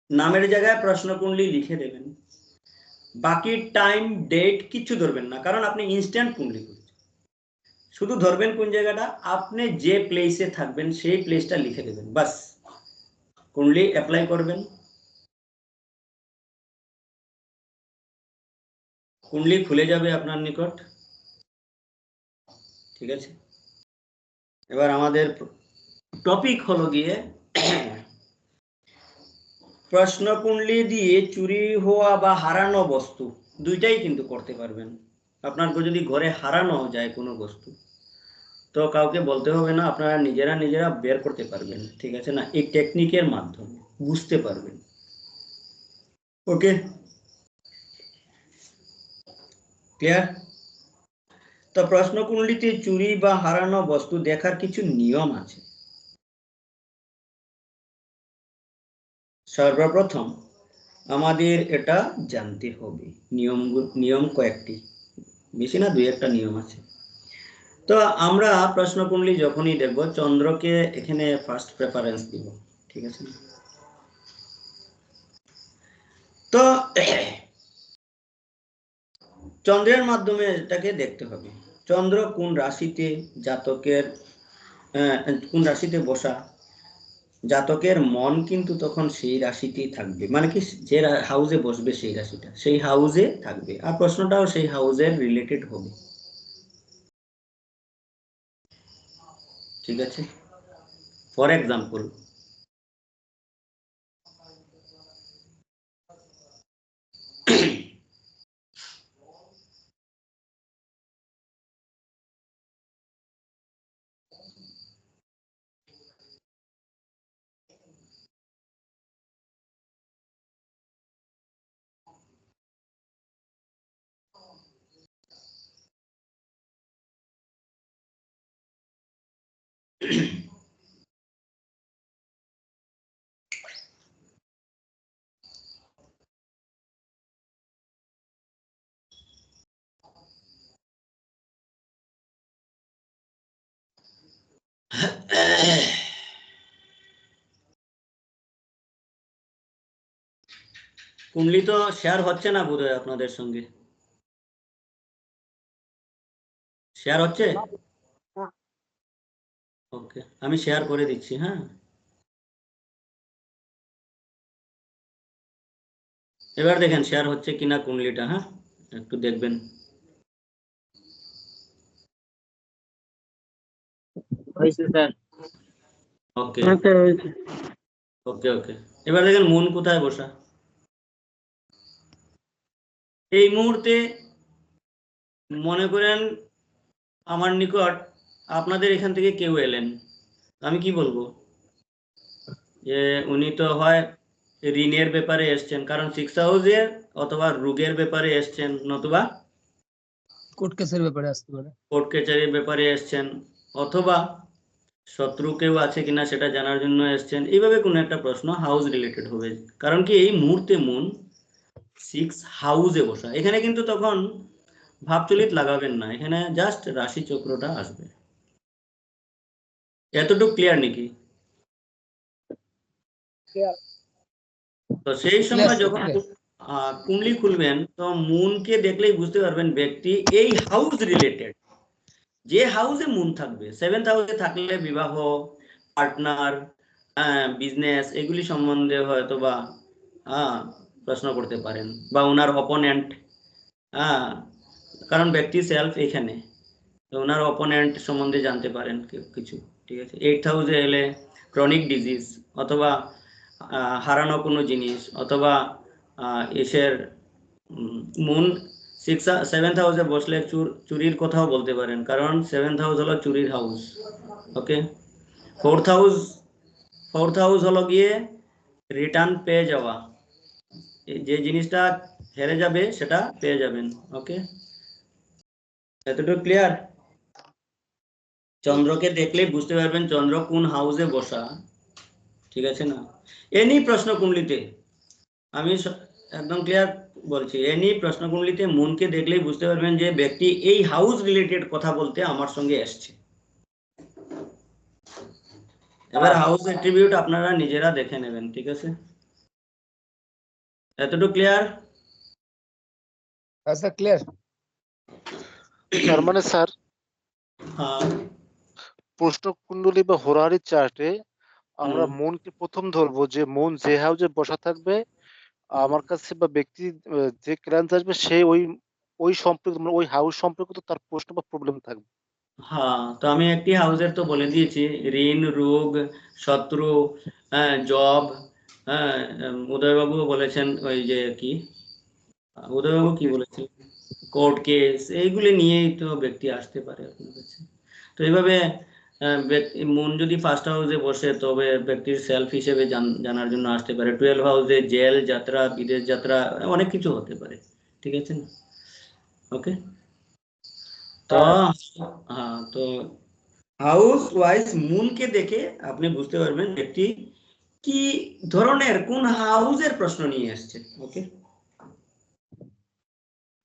নামের জায়গায় প্রশ্ন কুণ্ডলী লিখে দেবেন। বাকি টাইম ডেট কিচ্ছু ধরবেন না, কারণ আপনি ইনস্ট্যান্ট কুণ্ডলী করছেন। শুধু ধরবেন কোন জায়গাটা, আপনি যে প্লেসে থাকবেন সেই প্লেসটা লিখে দেবেন, বাস। কুণ্ডলী অ্যাপ্লাই করবেন, কুণ্ডলী খুলে যাবে আপনার নিকট, ঠিক আছে। এবার আমাদের টপিক হলো গিয়ে প্রশ্ন কুণ্ডলী দিয়ে চুরি হওয়া বা হারানো বস্তু দুইটাই কিন্তু করতে পারবেন। আপনার যদি ঘরে হারানো যায় কোনো বস্তু, তো কাউকে বলতে হবে না, আপনারা নিজেরা বের করতে পারবেন, ঠিক আছে না। এই টেকনিকের মাধ্যমে বুঝতে পারবেন। ওকে, ক্লিয়ার? তো প্রশ্ন কুণ্ডলীতে চুরি বা হারানো বস্তু দেখার কিছু নিয়ম আছে। সর্বপ্রথম আমাদের এটা জানতে হবে, নিয়ম কয়েকটি, বেশি না, 2-1টা নিয়ম আছে। তো আমরা প্রশ্ন কুণ্ডলী যখনই দেখব, চন্দ্রকে এখানে ফার্স্ট প্রেফারেন্স দিব, ঠিক আছে। তো চন্দ্রের মাধ্যমে এটাকে দেখতে হবে। চন্দ্র কোন রাশিতে জাতকের কোন রাশিতে বসা, জাতকের মন কিন্তু তখন সেই রাশিতেই থাকবে, মানে কি যে হাউসে বসবে সেই রাশিটা সেই হাউসে থাকবে, আর প্রশ্নটাও সেই হাউসের রিলেটেড হবে। ঠিক আছে, ফর এক্সাম্পল কুণ্ডলি তো শেয়ার হচ্ছে না বোধহয় আপনাদের সঙ্গে, শেয়ার হচ্ছে? ওকে, আমি শেয়ার করে দিচ্ছি। হ্যাঁ, এবার দেখেন শেয়ার হচ্ছে কিনা কুণ্ডলিটা। হ্যাঁ, একটু দেখবেন। হয়েছে স্যার। ওকে হ্যাঁ স্যার হয়েছে। ওকে ওকে, এবার দেখেন মন কোথায় বসা। এই মুহূর্তে মনে করেন আমার নিকট আপনাদের এখান থেকে কেউ এলেন, আমি কি বলবো যে উনি তো হয় ঋণের ব্যাপারে এসছেন, কারণ 6 হাউসের, অথবা রোগের ব্যাপারে এসছেন, নতুবা কোর্ট কেসের ব্যাপারে আসতে পারে। কোর্ট কাছারির ব্যাপারে এসছেন, অথবা শত্রু কেউ আছে কিনা সেটা জানার জন্য এসছেন। এইভাবে কোনো একটা প্রশ্ন হাউস রিলেটেড হবে, কারণ কি এই মুহূর্তে মুন 6 হাউসে বসা। এখানে কিন্তু তখন ভাবচলিত লাগাবেন না, এখানে জাস্ট রাশি চক্রটা আসবে। এতটুকু ক্লিয়ার নাকি? তো সেই সময় যখন কুণ্ডলি খুলবেন তো মুনকে দেখলেই বুঝতে পারবেন ব্যক্তি এই হাউস রিলেটেড, যে হাউসে মুন থাকবে, 7th হাউসে থাকলে বিবাহ, পার্টনার, বিজনেস, এগুলি সম্বন্ধে হয়তো বা প্রশ্ন করতে পারেন, বা ওনার অপোনেন্ট। কারণ ব্যক্তি সেলফ এখানে, তো ওনার অপোনেন্ট সম্বন্ধে জানতে পারেন কিছু। ঠিক আছে, 8th হাউসে এলে ক্রনিক ডিজিজ, অথবা হারানো কোনো জিনিস, অথবা এসের মুন 7th হাউসে বসলে চুরির কথাও বলতে পারেন, কারণ 7th হাউস হলো চুরির হাউস। ওকে, 4th হাউস হলো গিয়ে রিটার্ন পেয়ে যাওয়া, যে জিনিসটা হেরে যাবে সেটা পেয়ে যাবেন। ওকে, এতটুকু ক্লিয়ার? চন্দ্রকে দেখলে বুঝতে পারবেন চন্দ্র কোন হাউসে বসা। ঠিক আছে না? এনি প্রশ্ন কুণ্ডলিতে, আমি একদম ক্লিয়ার বলছি, এনি প্রশ্ন কুণ্ডলিতে মুনকে দেখলেই বুঝতে পারবেন যে ব্যক্তি এই হাউস রিলেটেড কথা বলতে আমার সঙ্গে এসছে। এবার হাউস অ্যাট্রিবিউট আপনারা নিজেরা দেখে নেবেন। ঠিক আছে, এতটুকু ক্লিয়ার? আচ্ছা, ক্লিয়ার। তার মানে স্যার হ্যাঁ, প্রশ্নকুণ্ডলী বা হোরারি চার্টে আমরা মনকে প্রথম ধরবো, যে মন যে হাউসে বসা থাকবে আমার কাছে বা ব্যক্তি যে ক্লায়েন্ট আসবে সে ওই সম্পর্কিত, মানে ওই হাউস সম্পর্কিত তার প্রশ্ন বা প্রবলেম থাকবে। হ্যাঁ, তো আমি একটি হাউসের তো বলে দিয়েছি, ঋণ, রোগ, শত্রু, জব। হ্যাঁ, উদয়বাবু বলেছেন ওই যে কি, উদয়বাবু কি বলেছেন, কোর্ট কেস, এইগুলি নিয়েই তো ব্যক্তি আসতে পারে আপনার কাছে। তো এইভাবে মন যদি ফার্স্ট হাউসে বসে তবে ব্যক্তির সেলফ হিসেবে জানার জন্য আসতে পারে। 12 হাউসে জেল যাত্রা, বিদেশ যাত্রা, অনেক কিছু হতে পারে। ঠিক আছে না? ওকে, তো হ্যাঁ, তো হাউস ওয়াইজ মুনকে দেখে আপনি বুঝতে পারবেন ব্যক্তি কি ধরনের, কোন হাউসের প্রশ্ন নিয়ে আসছে। ওকে,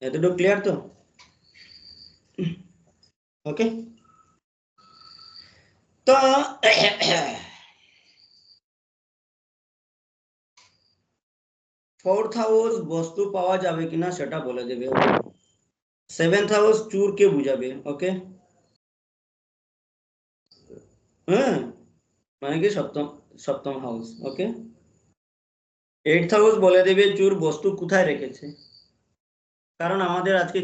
এতটুকু ক্লিয়ার তো? ওকে, তো 4th হাউস বস্তু পাওয়া যাবে কিনা সেটা বলে দেবে। সেভেন্থ হাউস চুরকে বুঝাবে, ওকে? হ্যাঁ, মানে কি সপ্তম সপ্তম হাউস, ওকে? এইটথ হাউস বলে দেবে চোর বস্তু কোথায় রেখেছে, কারণ আমাদের আজকে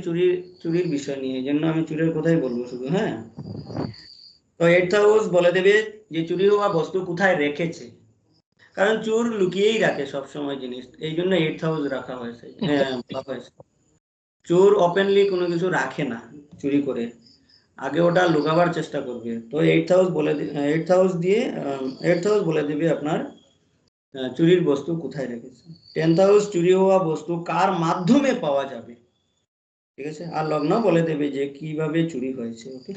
চুরির বিষয় নিয়ে, এই জন্য আমি চুরের কথাই বলবো শুধু, হ্যাঁ? তো এইটথ হাউস বলে দেবে যে চুরি হওয়া বস্তু কোথায় রেখেছে, কারণ চোর লুকিয়েই রাখে সব সময় জিনিস, এই জন্য এইটথ হাউস রাখা হয়েছে, হ্যাঁ বলা হয়েছে। চোর ওপেনলি কোনো কিছু রাখে না চুরি করে, আগে ওটা লুকাবার চেষ্টা করবে। তো এইটথ হাউস বলে দিবে আপনার চুরির বস্তু কোথায় রেখেছে। 10th হাউস চুরি হওয়া বস্তু কার মাধ্যমে পাওয়া যাবে, ঠিক আছে? আর লগ্ন বলে দেবে যে কিভাবে চুরি হয়েছে, ওকে?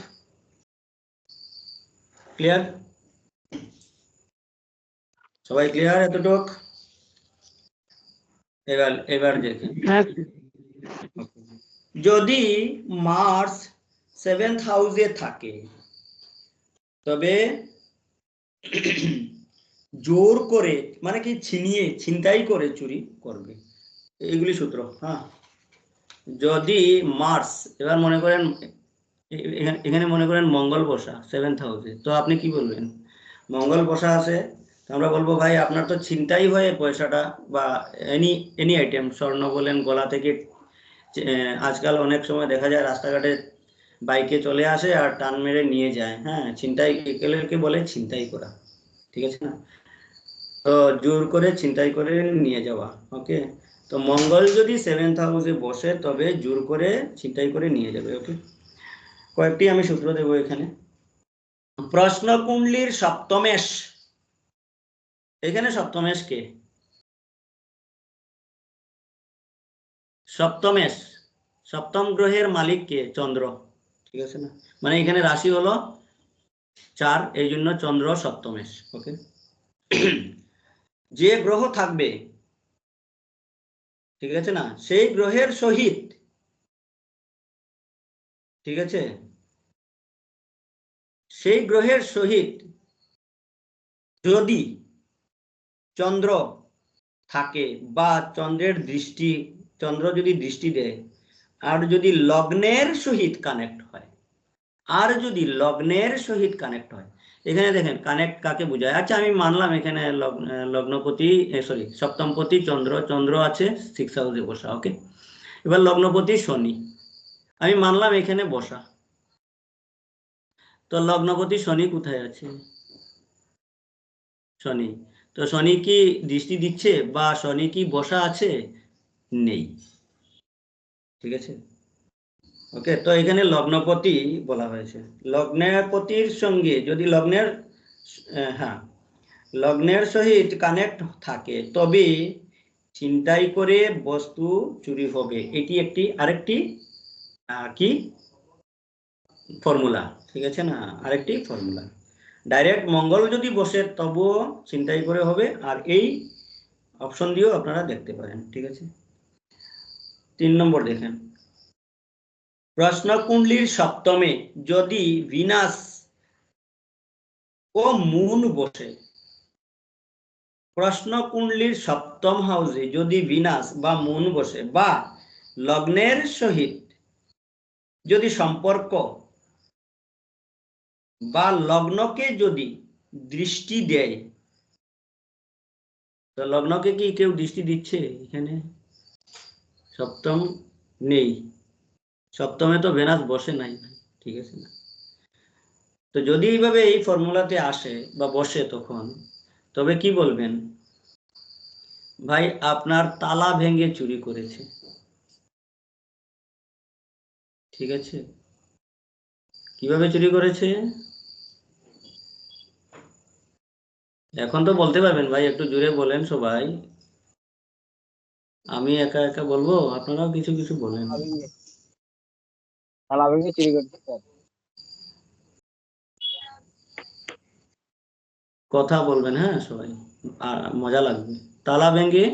ক্লিয়ার? সবাই ক্লিয়ার এতটুক? এবার দেখেন, যদি মার্স 7th হাউসে থাকে তবে জোর করে, মানে কি ছিনতাই করে চুরি করবে, এইগুলি সূত্র। হ্যাঁ, যদি মার্স, এবার মনে করেন এখানে মনে করেন মঙ্গল বসা 7th হাউসে, তো আপনি কি বলবেন? মঙ্গল বসা আছে, আমরা বলবো ভাই আপনার তো ছিনতাই হয়ে পয়সাটা বা এনি আইটেম, স্বর্ণ বলেন, গলা থেকে, আজকাল অনেক সময় দেখা যায় রাস্তাঘাটে বাইকে চলে আসে আর টান মেরে নিয়ে যায়, হ্যাঁ, ছিনতাই, এগুলোকে বলে ছিনতাই করা, ঠিক আছে না? তো জোর করে ছিনতাই করে নিয়ে যাওয়া, ওকে? তো মঙ্গল যদি 7th হাউসে বসে তবে জোর করে ছিনতাই করে নিয়ে যাবে, ওকে? কয়েকটি আমি সূত্র দেব এখানে। প্রশ্নকুণ্ডলীর সপ্তমেশ, এখানে সপ্তমেশ কে? সপ্তমেশ, সপ্তম গ্রহের মালিক কে? চন্দ্র, ঠিক আছে না? মানে এখানে রাশি হলো 4, এই জন্য চন্দ্র সপ্তমেশ, ওকে? যে গ্রহ থাকবে, ঠিক আছে না, সেই গ্রহের সহিত, ঠিক আছে, সেই গ্রহের সহিত যদি চন্দ্র থাকে বা চন্দ্র যদি দৃষ্টি দেয়, আর যদি লগ্নের সহিত কানেক্ট হয়, এখানে দেখেন কানেক্ট কাকে বোঝায়। আচ্ছা আমি মানলাম এখানে লগ্নপতি, সপ্তমপতি চন্দ্র আছে 6th হাউসে বসা, ওকে? এবার লগ্নপতি শনি, আমি মানলাম এখানে বসা, তো লগ্নপতি শনি কোথায় আছে? শনি, তো শনি কি দৃষ্টি দিচ্ছে বা শনি কি বসা আছে? নেই, ঠিক আছে, ওকে? তো এখানে লগ্নপতি বলা হয়েছে, লগ্নপতির সঙ্গে যদি হ্যাঁ, লগ্নের সহিত কানেক্ট থাকে তবে ছিনতাই করে বস্তু চুরি হবে, এটি আরেকটি কি ফর্মুলা, ঠিক আছে না? আরেকটি ফর্মুলা। ডাইরেক্ট মঙ্গল যদি বসে তবুও ছিনতাই করে হবে, আর এই অপশন দিয়েও আপনারা দেখতে পারেন, ঠিক আছে? 3 নম্বর দেখেন, প্রশ্নকুণ্ডলীর সপ্তমে যদি ভিনাস ও মুন বসে, প্রশ্নকুণ্ডলীর সপ্তম হাউসে যদি ভিনাস বা মুন বসে বা লগ্নের সহিত যদি সম্পর্ক বা লগ্নকে যদি দৃষ্টি দেয়, তো লগ্নকে কি কেউ দৃষ্টি দিচ্ছে? এখানে সপ্তম নেই, সপ্তমে তো ভেনাস বসে নাই, ঠিক আছে না? তো যদি এইভাবে এই ফর্মুলাতে আসে বা বসে তবে কি বলবেন? ভাই আপনার তালা ভেঙে চুরি করেছে, ঠিক আছে? কিভাবে চুরি করেছে এখন তো বলতে পারবেন ভাই, একটু জোরে বলেন সবাই, আমি একা একা বলবো, আপনারাও কিছু কিছু বলেন। তালা ভেঙে চুরি করতে স্যার। কথা বলবেন, হ্যাঁ সবাই, আর মজা লাগবে। তালা ভেঙে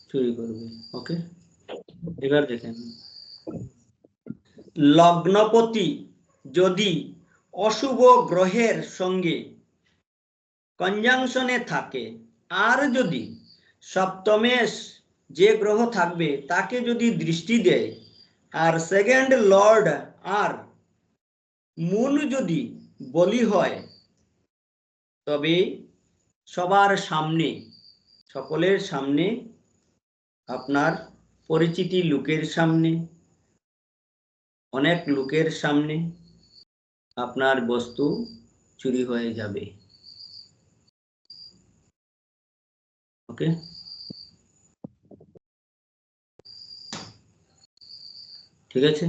চুরি করবে, ওকে? এবার দেখেন, লগ্নপতি যদি অশুভ গ্রহের সঙ্গে কনজাংশনে থাকে, আর যদি সপ্তমেশ যে গ্রহ থাকবে তাকে যদি দৃষ্টি দেয়, আর সেকেন্ড লর্ড আর মুন যদি বলি হয় তবে সবার সামনে, সকলের সামনে, আপনার পরিচিতি লোকের সামনে, অনেক লোকের সামনে আপনার বস্তু চুরি হয়ে যাবে। ওকে, ঠিক আছে।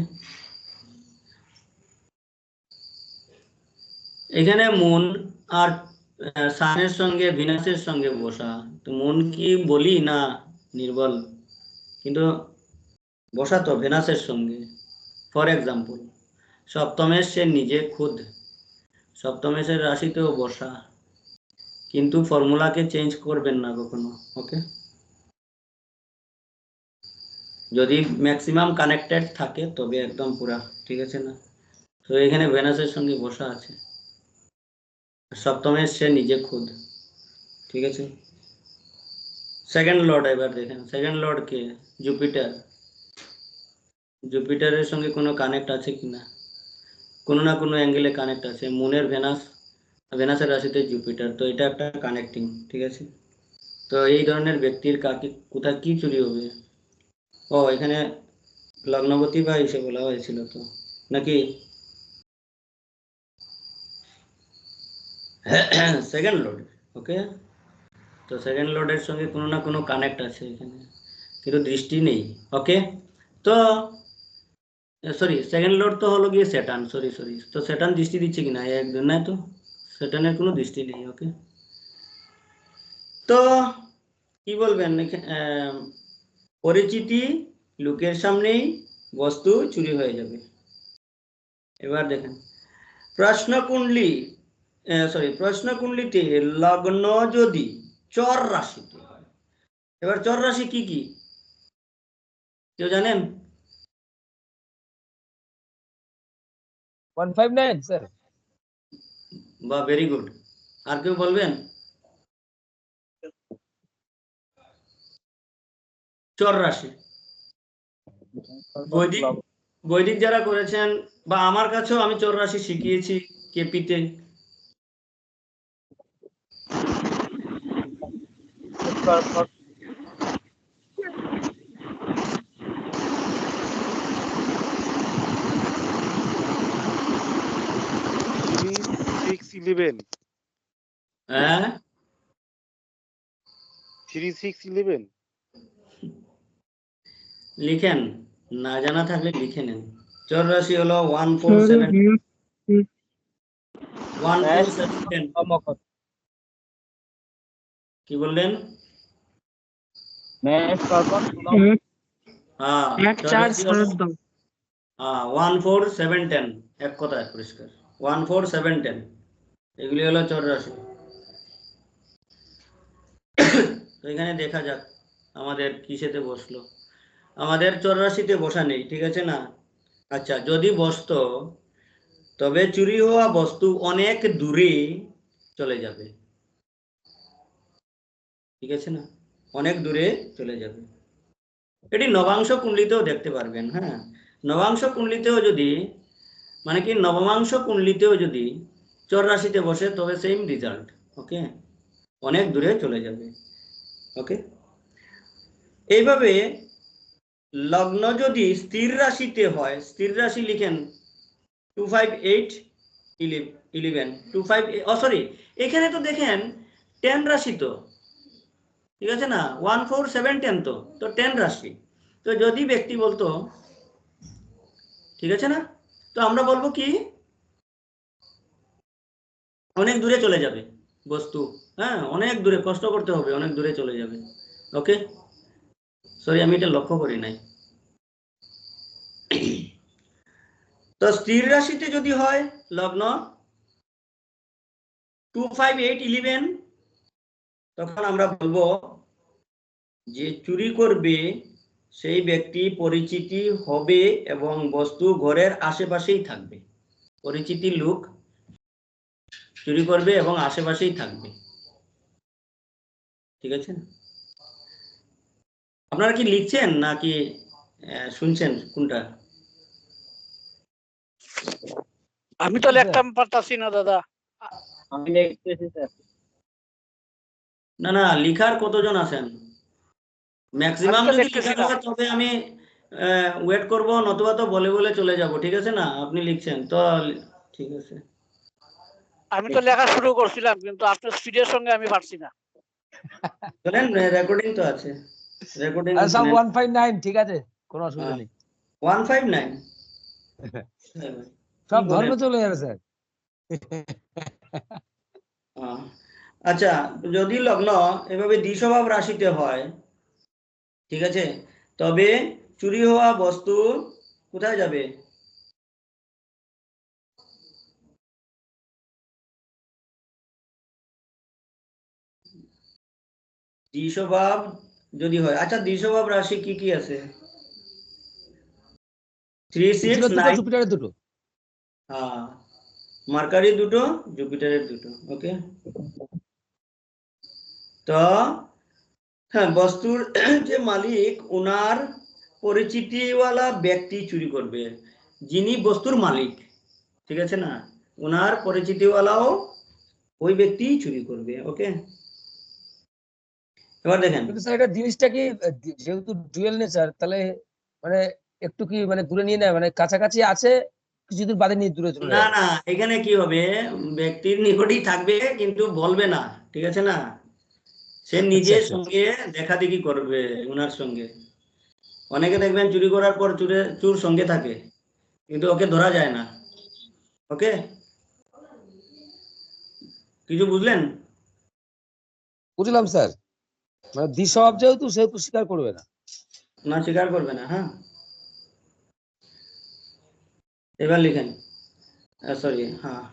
এখানে মুন আর সানের সঙ্গে ভিনাসের সঙ্গে বসা, তো মুন কি বলি না নির্বল, কিন্তু বসা তো ভেনাসের সঙ্গে। ফর এক্সাম্পল সপ্তমেশ সে নিজে খুদ, সপ্তমেশের রাশিতেও বসা, কিন্তু ফর্মুলাকে চেঞ্জ করবেন না কখনো। ওকে, যদি ম্যাক্সিমাম কানেক্টেড থাকে তবে একদম পুরা, ঠিক আছে না। তো এখানে ভেনাসের সঙ্গে বসা আছে, সপ্তমেশ সে নিজে খুদ, ঠিক আছে। সেকেন্ড লর্ড এবার দেখেন, সেকেন্ড লর্ড কে? জুপিটার। জুপিটারের সঙ্গে কোনো কানেক্ট আছে কিনা? কোনো না কোনো অ্যাঙ্গেলে কানেক্ট আছে। মুনের ভেনাস, ভেনাসের রাশিতে জুপিটার, তো এটা একটা কানেক্টিং, ঠিক আছে। তো এই ধরনের ব্যক্তির কাকে কোথায় কি চুরি হবে? ও এখানে লগ্নপতি বা এসে বলা হয়েছিল তো নাকি? সেকেন্ড লর্ড, ওকে। তো সেকেন্ড লর্ডের সঙ্গে কোনো না কোনো কানেক্ট আছে এখানে, কিন্তু দৃষ্টি নেই। ওকে, তো সরি, সেকেন্ড লর্ড তো হলো গিয়ে স্যাটার্ন, সরি সরি, তো স্যাটার্ন দৃষ্টি দিচ্ছে কিনা? একদম না, তো স্যাটার্নের কোনো দৃষ্টি নেই। ওকে, তো কি বলবেন? পরিচিতি লোকের সামনেই বস্তু চুরি হয়ে যাবে। এবার দেখেন প্রশ্নকুণ্ডলী, সরি, প্রশ্নকুণ্ডলীতে লগ্ন যদি চর রাশিতে হয়, এবার চর রাশি কি কি কেউ জানেন? 159 স্যার। বা ভেরি গুড, আর কেউ বলবেন? চর রাশি বৈদিক, বৈদিক যারা করেছেন বা আমার কাছেও আমি চর রাশি শিখিয়েছি কেপিতে। হ্যাঁ, 3611 লিখেন, না জানা থাকলে লিখে নেন। চর রাশি হলো 14710। কি বললেন? হ্যাঁ, চর রাশি হলো 14710, এক কথায় পরিষ্কার 14710, এগুলি হলো চর রাশি। তো এখানে দেখা যাক আমাদের কিসেতে বসলো। আমাদের চর রাশিতে বসা নেই, ঠিক আছে না। আচ্ছা, যদি বসতো তবে চুরি হওয়া বস্তু অনেক দূরে চলে যাবে, ঠিক আছে না, অনেক দূরে চলে যাবে। এটি নবাংশ কুণ্ডলিতেও দেখতে পারবেন। হ্যাঁ, নবাংশ কুণ্ডলিতেও যদি, মানে কি নবমাংশ কুণ্ডলিতেও যদি চর রাশিতে বসে তবে সেম রেজাল্ট। ওকে, অনেক দূরে চলে যাবে। ওকে, এইভাবে লগ্ন যদি স্থির রাশিতে হয়, স্থির রাশি লিখেন 25811, 25, সরি, এখানে তো দেখেন 10 রাশি তো, ঠিক আছে না, 14710, তো 10 রাশি। তো যদি ব্যক্তি বলতো, ঠিক আছে না, তো আমরা বলবো কি অনেক দূরে চলে যাবে বস্তু। হ্যাঁ, অনেক দূরে, কষ্ট করতে হবে, অনেক দূরে চলে যাবে। ওকে, সরি আমি এটা লক্ষ্য করি নাই। তো স্থির রাশিতে যদি হয় লগ্ন 25811, তখন আমরা বলবো যে চুরি করবে সেই ব্যক্তি পরিচিতি হবে এবং বস্তু ঘরের আশেপাশেই থাকবে। পরিচিতি লোক চুরি করবে এবং আশেপাশেই থাকবে, ঠিক আছে। আপনারা কি লিখছেন নাকি শুনছেন কোনটা? আমি তো লিখতাম পারতাছি না দাদা। আমি লিখতেছি স্যার। না না, লিখার কতজন আছেন? ম্যাক্সিমাম আমি তো যদি লিখতেছি লিখার না। হয় তবে আমি ওয়েট করব, নতুবা তো বলে বলে চলে যাব, ঠিক আছে না? আপনি লিখছেন তো ঠিক আছে। আমি তো লেখা শুরু করছিলাম, কিন্তু আপনার স্পিডের সঙ্গে আমি পারছি না। শোনেন, রেকর্ডিং তো আছে, রেকর্ডিং আর সব 159 ঠিক আছে, কোনো অসুবিধা নেই। 159 সব ধর্মে চলে যাবে স্যার। আচ্ছা, যদি লগ্ন এভাবে দ্বিস্বভাব রাশিতে হয়, ঠিক আছে, তবে চুরি হওয়া বস্তু কোথায় যাবে? দ্বিস্বভাব যদি হয়, আচ্ছা দ্বিস্বভাব রাশি কি কি আছে? 3, 6, 9, জুপিটারের দুটো। হ্যাঁ, মার্কারি দুটো, জুপিটারের দুটো। ওকে, তো হ্যাঁ, বস্তুর যে মালিক ওনার পরিচিতিওয়ালা ব্যক্তি চুরি করবে, যিনি বস্তুর মালিক, ঠিক আছে না, ওনার পরিচিতিওয়ালাও ওই ব্যক্তি চুরি করবে। ওকে, এবার দেখেন, কিন্তু স্যার এটা জিনিসটা কি যেহেতু ডুয়েল নেচার, তাহলে মানে একটু কি মানে দূরে নিয়ে নেয়, মানে কাছাকাছি আছে কিছু দূর বাদে নিয়ে দূরে চলে না যায়। না, এখানে কি হবে, ব্যক্তির নিকটই থাকবে কিন্তু বলবে না, ঠিক আছে না, সে নিজের আচ্ছা। সঙ্গে দেখা দেখি করবে ওনার সঙ্গে। অনেকে দেখবেন চুরি করার পর চোর সঙ্গে থাকে কিন্তু ওকে ধরা যায় না। ওকে, কিছু বুঝলেন? বুঝলাম স্যার, মানে দ্বিস্বভাব যেহেতু সেহেতু স্বীকার করবে না। না, স্বীকার করবে না। হ্যাঁ, এবার লিখেন, সরি, হ্যাঁ,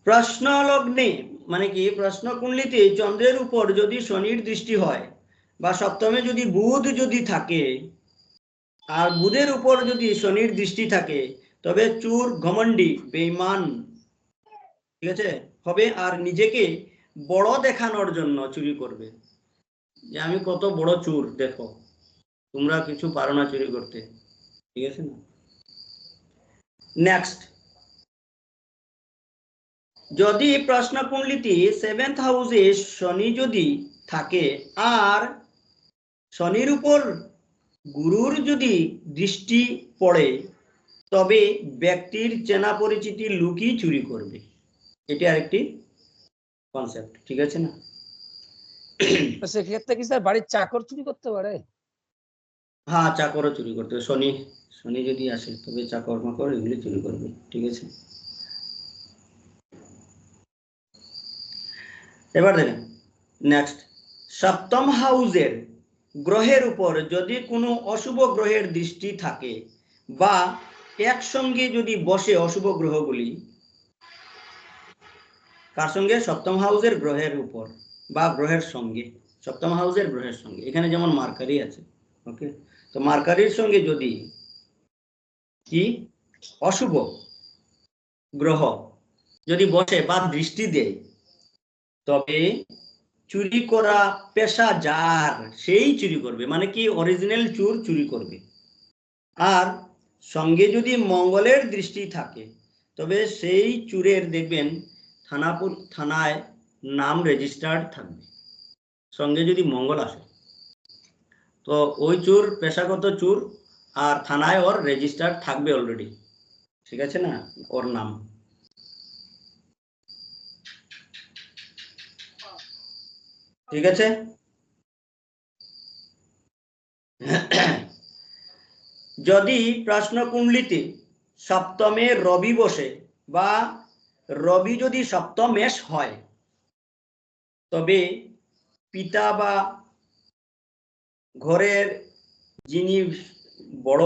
প্রশ্ন লগ্নে মানে কি, প্রশ্ন কুণ্ডলিতে চন্দ্রের উপর যদি শনির দৃষ্টি হয় বা সপ্তমে যদি বুধ যদি থাকে আর বুধের উপর যদি শনির দৃষ্টি থাকে, তবে চোর ঘমণ্ডি বেঈমান, ঠিক আছে, হবে আর নিজেকে বড় দেখানোর জন্য চুরি করবে, যে আমি কত বড় চোর, দেখো তোমরা কিছু পারো না চুরি করতে, ঠিক আছে না? নেক্সট, যদি প্রশ্নকুণ্ডলিতে 7th হাউসে শনি যদি থাকে আর শনির উপর গুরুর যদি দৃষ্টি পড়ে, তবে ব্যক্তির চেনা পরিচিতি লুকিয়ে চুরি করবে। এটি আরেকটি কনসেপ্ট, ঠিক আছে না? তো সেক্ষেত্রে কি স্যার বাড়ির চাকর চুরি করতে পারে? হ্যাঁ, চাকরও চুরি করতে হবে। শনি শনি যদি আসে তবে চাকর মাকর এগুলি চুরি করবে, ঠিক আছে। এবার দেখেন নেক্সট, সপ্তম হাউসের গ্রহের উপর যদি কোনো অশুভ গ্রহের দৃষ্টি থাকে বা একসঙ্গে যদি বসে অশুভ গ্রহগুলি, কার সঙ্গে? সপ্তম হাউসের গ্রহের উপর বা গ্রহের সঙ্গে, সপ্তম হাউসের গ্রহের সঙ্গে, এখানে যেমন মার্কারি আছে। ওকে, তো মার্কারির সঙ্গে যদি কি অশুভ গ্রহ যদি বসে বা দৃষ্টি দেয়, তবে চুরি করা পেশা যার সেই চুরি করবে, মানে কি অরিজিনাল চোর চুরি করবে। আর সঙ্গে যদি মঙ্গলের দৃষ্টি থাকে, তবে সেই চোরের দেখবেন থানায় নাম রেজিস্টার্ড থাকবে, সঙ্গে যদি মঙ্গল আসে তো ওই চোর পেশাগত চোর, আর থানায় ওর রেজিস্টার্ড থাকবে অলরেডি, ঠিক আছে না, ওর নাম। ঠিক আছে, যদি প্রশ্নকুণ্ডলিতে সপ্তমে রবি বসে বা রবি যদি সপ্তমেশ হয়, তবে পিতা বা ঘরের যিনি বড়,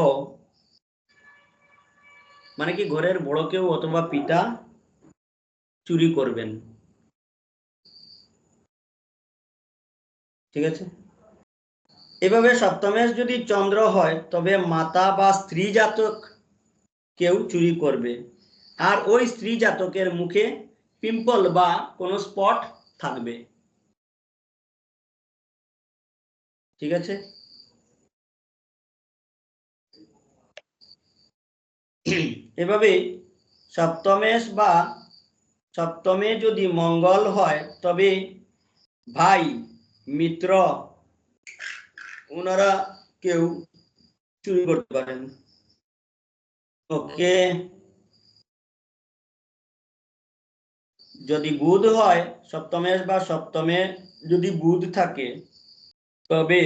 মানে কি ঘরের বড় কেউ অথবা পিতা চুরি করবেন, ঠিক আছে। এভাবে সপ্তমেশ যদি চন্দ্র হয়, তবে মাতা বা স্ত্রী জাতক কেউ চুরি করবে, আর ওই স্ত্রী জাতকের মুখে পিম্পল বা কোনো স্পট থাকবে, ঠিক আছে। এভাবে সপ্তমেশ বা সপ্তমে যদি মঙ্গল হয় তবে ভাই মিত্র ওনারা কেউ চুরি করতে পারেন। ওকে, যদি বুধ হয় সপ্তমেশ বা সপ্তমে যদি বুধ থাকে তবে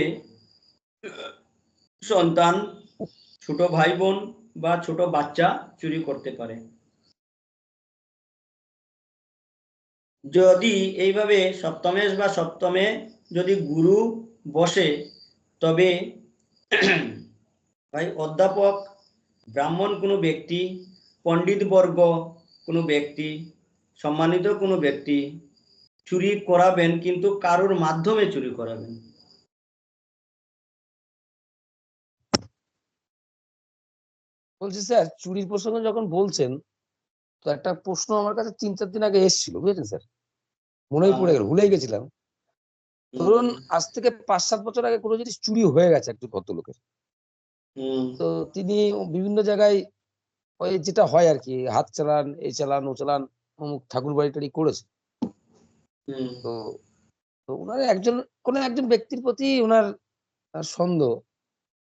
সন্তান, ছোট ভাই বোন বা ছোট বাচ্চা চুরি করতে পারে। যদি এইভাবে সপ্তমেশ বা সপ্তমে যদি গুরু বসে তবে ভাই অধ্যাপক, ব্রাহ্মণ কোনো ব্যক্তি, পণ্ডিত বর্গ কোনো ব্যক্তি, সম্মানিত কোনো ব্যক্তি চুরি করাবেন, কিন্তু কারোর মাধ্যমে চুরি করাবেন। বলছি স্যার, চুরির প্রসঙ্গে যখন বলছেন, তো একটা প্রশ্ন আমার কাছে 3-4 দিন আগে এসেছিল, বুঝলেন স্যার, মনেই পড়ে গেল, ভুলেই গেছিলাম। ধরুন আজ থেকে 5-7 বছর আগে কোনো জিনিস চুরি হয়ে গেছে একটু ভদ্রলোকের, তো তিনি বিভিন্ন জায়গায় ওই যেটা হয় আর কি, হাত চালান, এই চালান, ও চালান, অমুক ঠাকুর বাড়ি টাড়ি করেছে। তো তো ওনার কোন একজন ব্যক্তির প্রতি ওনার সন্দেহ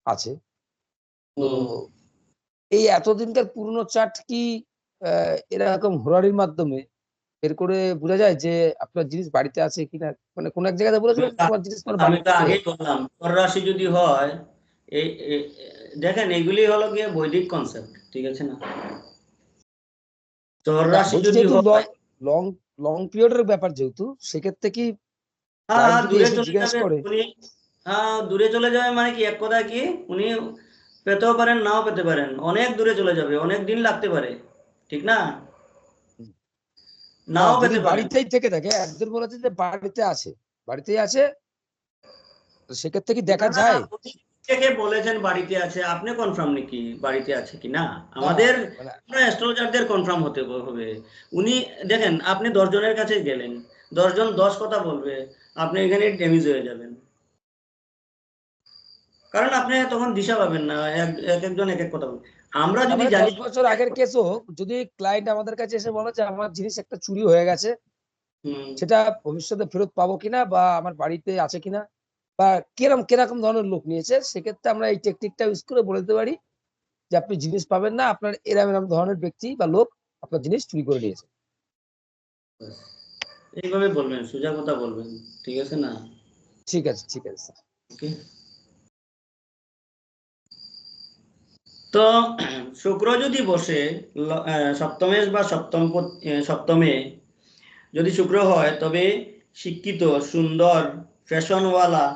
আছে। তো এই এতদিনকার পুরনো চার্ট কি এরকম হোরারির মাধ্যমে বের করে বোঝা যায় যে আপনার জিনিস বাড়িতে আছে কিনা? মানে কোন এক জায়গায় বলেছিলেন তোমার জিনিস তোমার আমি তো বাড়িতে। আগেই বললাম, রাশি যদি হয়, এই দেখেন এগুলি হলো গিয়ে বৈদিক কনসেপ্ট, ঠিক আছে না? রাশি যদি হয়, লং লং পিরিয়ডের ব্যাপার, যেহেতু সেক্ষেত্রে কি হ্যাঁ ক্লায়েন্ট যদি দূরে এসে চলে জিজ্ঞেস যাবে করে? উনি, হ্যাঁ দূরে চলে যাবে মানে কি, এক কথা কি, উনি পেতেও পারেন নাও পেতে পারেন, অনেক দূরে চলে যাবে, অনেক দিন লাগতে পারে, ঠিক না? না, নাও যদি পেতে পারেন। বাড়িতেই থেকে থাকে, একজন বলেছে যে বাড়িতেই আছে, তো সেক্ষেত্রে কি দেখা না, যায়? উনি থেকে বলেছেন বাড়িতে আছে, আপনি কনফার্ম নাকি বাড়িতে আছে কি না? না, আমাদের মানে অ্যাস্ট্রোলজারদের কনফার্ম হতে হবে। উনি দেখেন, আপনি 10 জনের কাছে গেলেন, 10 জন 10 কথা বলবে, আপনি এখানে ড্যামেজ হয়ে যাবেন, কারণ আপনি তখন দিশা পাবেন না, এক একজন এক এক কথা বলবে। আমরা যদি মানে জানি 10 বছর আগের কেসও যদি ক্লায়েন্ট আমাদের কাছে এসে বলে যে আমার জিনিস একটা চুরি হয়ে গেছে, সেটা ভবিষ্যতে ফেরত পাবো কিনা, বা আমার বাড়িতে আছে কিনা, বা কিরকম ধরনের লোক নিয়েছে, সেক্ষেত্রে আমরা এই টেকনিকটা ইউজ করে বলে দিতে পারি যে আপনি জিনিস পাবেন না, আপনার এরকম ধরনের ব্যক্তি বা লোক আপনার জিনিস চুরি করে নিয়েছে। এইভাবে বলবেন, সোজা কথা বলবেন, ঠিক আছে না? ঠিক আছে স্যার। ওকে, তো শুক্র যদি বসে সপ্তমেশ বা সপ্তমে যদি শুক্র হয় তবে শিক্ষিত, সুন্দর, ফ্যাশনওয়ালা,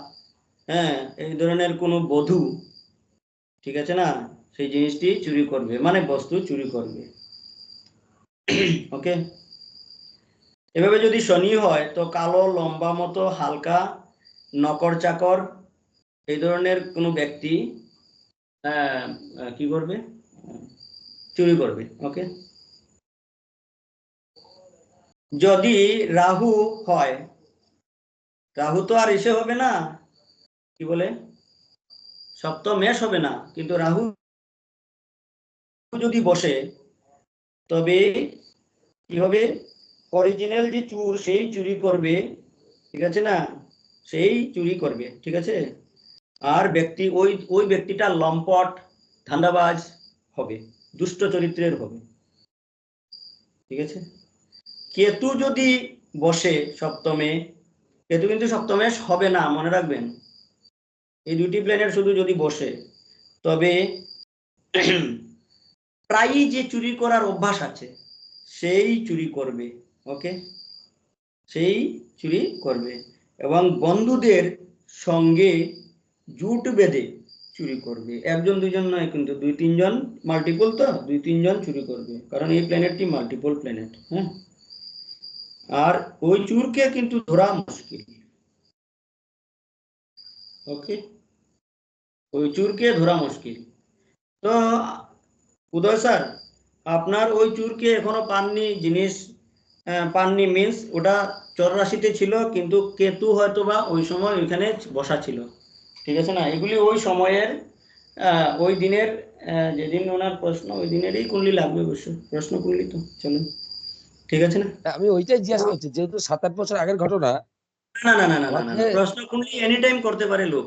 হ্যাঁ এই ধরনের কোনো বধূ, ঠিক আছে না, সেই জিনিসটি চুরি করবে, মানে বস্তু চুরি করবে। ওকে, এভাবে যদি শনি হয় তো কালো, লম্বা মতো, হালকা, নকর চাকর এই ধরনের কোনো ব্যক্তি কি করবে, চুরি করবে। ওকে, যদি রাহু হয়, রাহু তো আর এসে হবে না, কি বলে, সপ্তমেশ হবে না, কিন্তু রাহু যদি বসে তবে কি হবে, অরিজিনাল যে চুর সেই চুরি করবে, ঠিক আছে না, সেই চুরি করবে, ঠিক আছে। আর ব্যক্তি ওই ব্যক্তিটা লম্পট, ধান্দাবাজ হবে, দুষ্ট চরিত্রের হবে, ঠিক আছে। কেতু যদি বসে সপ্তমে, কেতু কিন্তু সপ্তমেশ হবে না, মনে রাখবেন, এই দুটি প্ল্যানেট শুধু যদি বসে তবে প্রায়ই যে চুরি করার অভ্যাস আছে সেই চুরি করবে। ওকে, সেই চুরি করবে এবং বন্ধুদের সঙ্গে জুট বেঁধে চুরি করবে, একজন দুজন নয়, কিন্তু 2-3 জন, মাল্টিপল, তো 2-3 জন চুরি করবে, কারণ এই প্ল্যানেটটি মাল্টিপল প্ল্যানেট। হ্যাঁ, আর ওই চুরকে কিন্তু ধরা মুশকিল। ওকে, ওই চুরকে ধরা মুশকিল। তো উদয় স্যার, আপনার ওই চুরকে এখনো পাননি, জিনিস পাননি মিন্স ওটা চর রাশিতে ছিল, কিন্তু কেতু হয়তো বা ওই সময় ওইখানে বসা ছিল, ঠিক আছে না, এগুলি ওই সময়ের ওই দিনের যেদিন ওনার প্রশ্ন ওই দিনেরই কুণ্ডলি লাগবে অবশ্যই, প্রশ্ন কুণ্ডলি তো চলুন, ঠিক আছে না? আমি ওইটাই জিজ্ঞাসা করছি, যেহেতু 7-8 বছর আগের ঘটনা। না না না না না না, আমাকে প্রশ্ন কুণ্ডলি এনি টাইম করতে পারে লোক।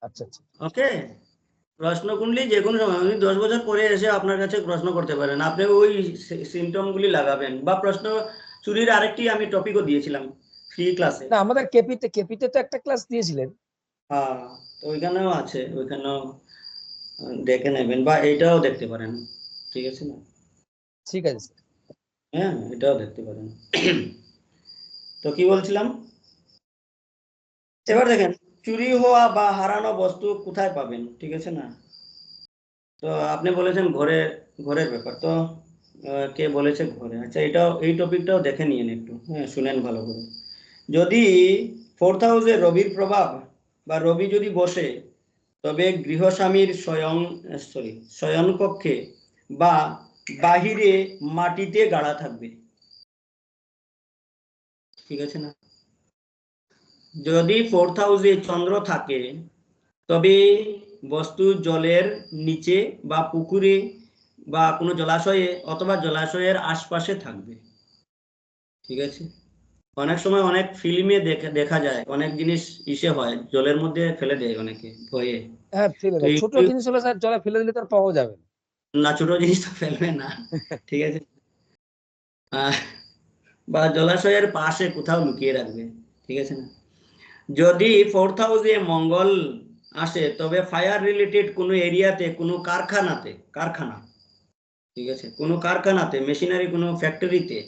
আচ্ছা আচ্ছা, ওকে, প্রশ্ন কুণ্ডলি যে কোনো সময় উনি 10 বছর পরে এসে আপনার কাছে প্রশ্ন করতে পারেন, আপনি ওই সিমটম গুলি লাগাবেন। বা প্রশ্ন চুরির আরেকটি আমি টপিকও দিয়েছিলাম ফ্রি ক্লাসে। না আমাদের কেপিতে তো একটা ক্লাস দিয়েছিলেন। হ্যাঁ, তো ওইখানেও আছে, ওইখানেও দেখে নেবেন, বা এইটাও দেখতে পারেন, ঠিক আছে না? ঠিক আছে স্যার। হ্যাঁ, এটাও দেখতে পারেন। তো কি বলছিলাম, এবার দেখেন চুরি হওয়া বা হারানো বস্তু কোথায় পাবেন, ঠিক আছে না? তো আপনি বলেছেন ঘরের ব্যাপার, তো কে বলেছে ঘরে? আচ্ছা, এটাও এই টপিকটাও দেখে নিয়েন একটু, হ্যাঁ শুনেন ভালো করে। যদি 4th হাউসে রবির প্রভাব বা রবি যদি বসে, তবে গৃহস্বামীর শয়নকক্ষে বা বাহিরে মাটিতে গাড়া থাকবে, ঠিক আছে না? যদি 4th হাউসে চন্দ্র থাকে, তবে বস্তু জলের নিচে বা পুকুরে বা কোনো জলাশয়ে অথবা জলাশয়ের আশপাশে থাকবে, ঠিক আছে? অনেক সময় অনেক ফিল্মে দেখা যায় অনেক জিনিস ইসে হয়, জলের মধ্যে ফেলে দেয় অনেকে ভয়ে। হ্যাঁ ফেলে তো দেয়, ছোট এইগুলি, জিনিস হলে স্যার জলে ফেলে দিলে তো আর পাওয়া যাবে না। না ছোট জিনিস তো ফেলবে না, ঠিক আছে? আহ, বা জলাশয়ের পাশে কোথাও লুকিয়ে রাখবে, ঠিক আছে না? যদি 4th হাউসে মঙ্গল আসে, তবে ফায়ার রিলেটেড কোনো এরিয়াতে, কোনো কারখানা, ঠিক আছে, কোনো কারখানাতে, মেশিনারি কোনো ফ্যাক্টরিতে,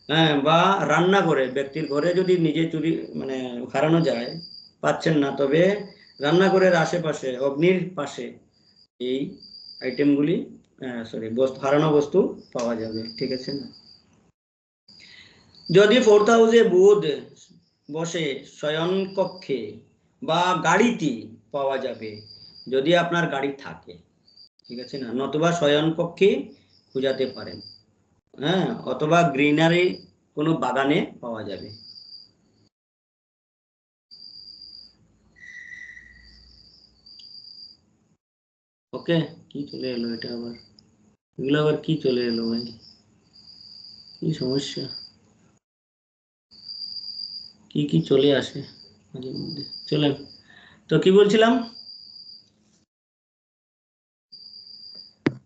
হ্যাঁ, বা রান্নাঘরে, ব্যক্তির ঘরে যদি নিজে চুরি মানে হারানো যায়, পাচ্ছেন না, তবে রান্নাঘরের আশেপাশে অগ্নির পাশে এই আইটেমগুলি হারানো বস্তু পাওয়া যাবে, ঠিক আছে না? যদি 4th হাউসে বুধ বসে, শয়ন কক্ষে বা গাড়িতে পাওয়া যাবে, যদি আপনার গাড়ি থাকে, ঠিক আছে না? নতুবা শয়ন কক্ষে খুঁজাতে পারেন, হ্যাঁ, অথবা গ্রিনারি কোনো বাগানে পাওয়া যাবে। ওকে, কি চলে এলো এটা আবার, এগুলো আবার কি চলে এলো ভাই, কি সমস্যা, কি কি চলে আসে মাঝে মধ্যে। চলেন, তো কি বলছিলাম,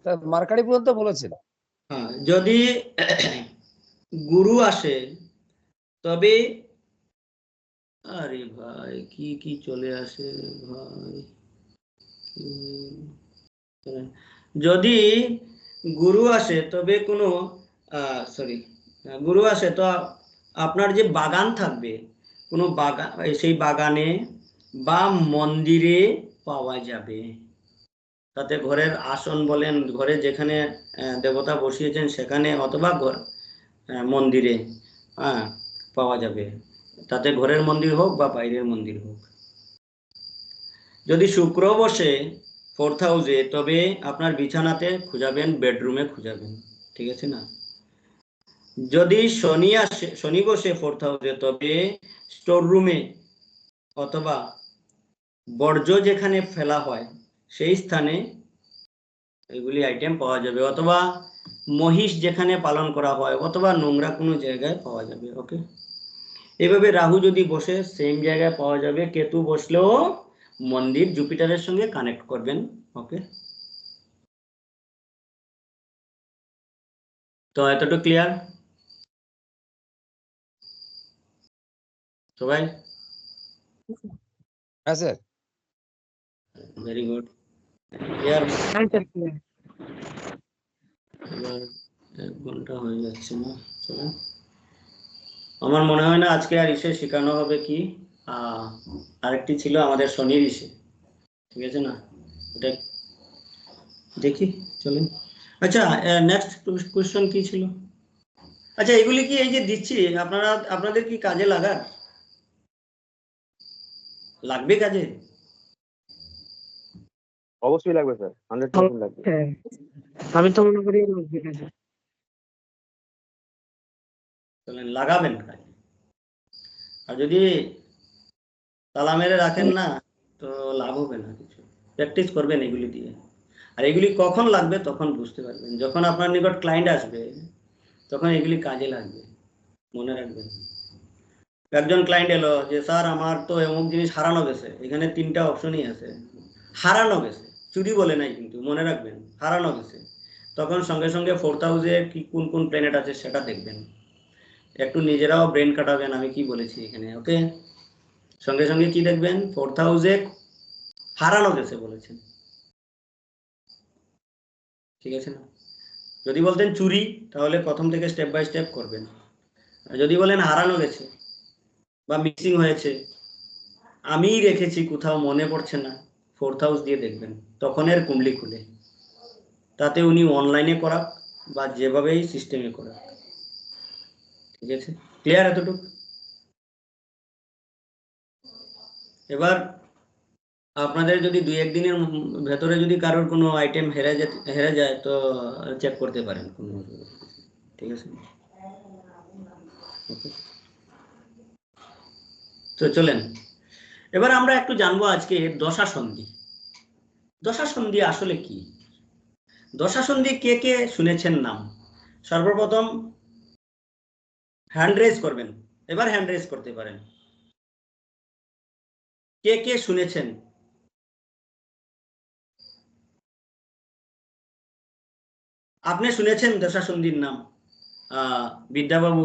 স্যার মার্কারি পর্যন্ত বলেছেন। হ্যাঁ, যদি গুরু আসে, তবে আরে ভাই কি কি চলে আসে ভাই, যদি গুরু আসে তবে কোনো গুরু আসে, তো আপনার যে বাগান থাকবে, কোনো বাগান, সেই বাগানে বা মন্দিরে পাওয়া যাবে। তাতে ঘরের আসন বলেন, ঘরে যেখানে দেবতা বসিয়েছেন সেখানে, অথবা মন্দিরে, হ্যাঁ, পাওয়া যাবে। তাতে ঘরের মন্দির হোক বা বাইরের মন্দির হোক। যদি শুক্র বসে 4th হাউসে, তবে আপনার বিছানাতে খুঁজাবেন, বেডরুমে খুঁজাবেন, ঠিক আছে না? যদি শনি বসে 4th হাউসে, তবে স্টোর রুমে অথবা বর্জ্য যেখানে ফেলা হয় সেই স্থানে এগুলি আইটেম পাওয়া যাবে, অথবা মহিষ যেখানে পালন করা হয়, অথবা নোংরা কোনো জায়গায় পাওয়া যাবে। ওকে, এভাবে রাহু যদি বসে সেম জায়গায় পাওয়া যাবে, কেতু বসলেও মন্দির জুপিটারের সঙ্গে কানেক্ট করবেন। ওকে, তো এতটুকু ক্লিয়ার সবাই? হ্যাঁ স্যার। Very good, clear. হ্যাঁ স্যার, clear। এবার 1 ঘন্টা হয়ে যাচ্ছে না, চলো। আমার মনে হয় না আজকে আর ইসে শেখানো হবে কি, আরেকটি ছিল আমাদের শনির ইসে, ঠিক আছে না? ওটা দেখি, চলেন। আচ্ছা, নেক্সট কোশ্চেন কি ছিল? আচ্ছা, এগুলি কি এই যে দিচ্ছি আপনাদের কি কাজে লাগবে কাজে? অবশ্যই লাগবে স্যার, 100% লাগবে। হ্যাঁ, আমি তো মনে করি ঠিক আছে। চলেন লাগাবেন কাজে। আর যদি তালা মেরে রাখেন না, তো লাভ হবে না কিছু। প্র্যাকটিস করবেন এগুলি দিয়ে। আর এগুলি কখন লাগবে তখন বুঝতে পারবেন, যখন আপনার নিকট ক্লায়েন্ট আসবে তখন এগুলি কাজে লাগবে, মনে রাখবেন। একজন ক্লায়েন্ট এলো যে স্যার আমার তো এমন জিনিস হারানো গেছে, এখানে 3টা অপশনই আছে, হারানো গেছে, চুরি বলে নাই কিন্তু, মনে রাখবেন হারানো গেছে। তখন সঙ্গে সঙ্গে 4000 কি কোন কোন প্ল্যানেট আছে সেটা দেখবেন, একটু নিজেরাও ব্রেন কাটাবেন আমি কি বলেছি এখানে, ওকে। সঙ্গে সঙ্গে কি দেখবেন, 4000 হারানো গেছে বলেছেন, ঠিক আছে না? যদি বলতেন চুরি তাহলে প্রথম থেকে স্টেপ বাই স্টেপ করবেন, আর যদি বলেন হারানো গেছে বা মিসিং হয়েছে, আমিই রেখেছি কোথাও মনে পড়ছে না, 4000 দিয়ে দেখবেন তখনের কুণ্ডলি খুলে, তাতে উনি অনলাইনে করাক বা যেভাবেই সিস্টেমে করাক, ঠিক আছে? ক্লিয়ার এতটুকু? এবার আপনাদের যদি 2-1 দিনের ভেতরে যদি কারোর কোনো আইটেম হেরে যায় তো চেক করতে পারেন, কোনো অসুবিধা নেই, ঠিক আছে? Okay. তো চলেন এবার আমরা একটু জানবো আজকে দশা সন্ধি। দশা সন্ধি আসলে কি? দশা সন্ধি কে কে শুনেছেন নাম? সর্বপ্রথম হ্যান্ড রেজ করবেন, এবার হ্যান্ড রেজ করতে পারেন, কে কে শুনেছেন? আপনি শুনেছেন দশা সন্ধির নাম? বিদ্যাবাবু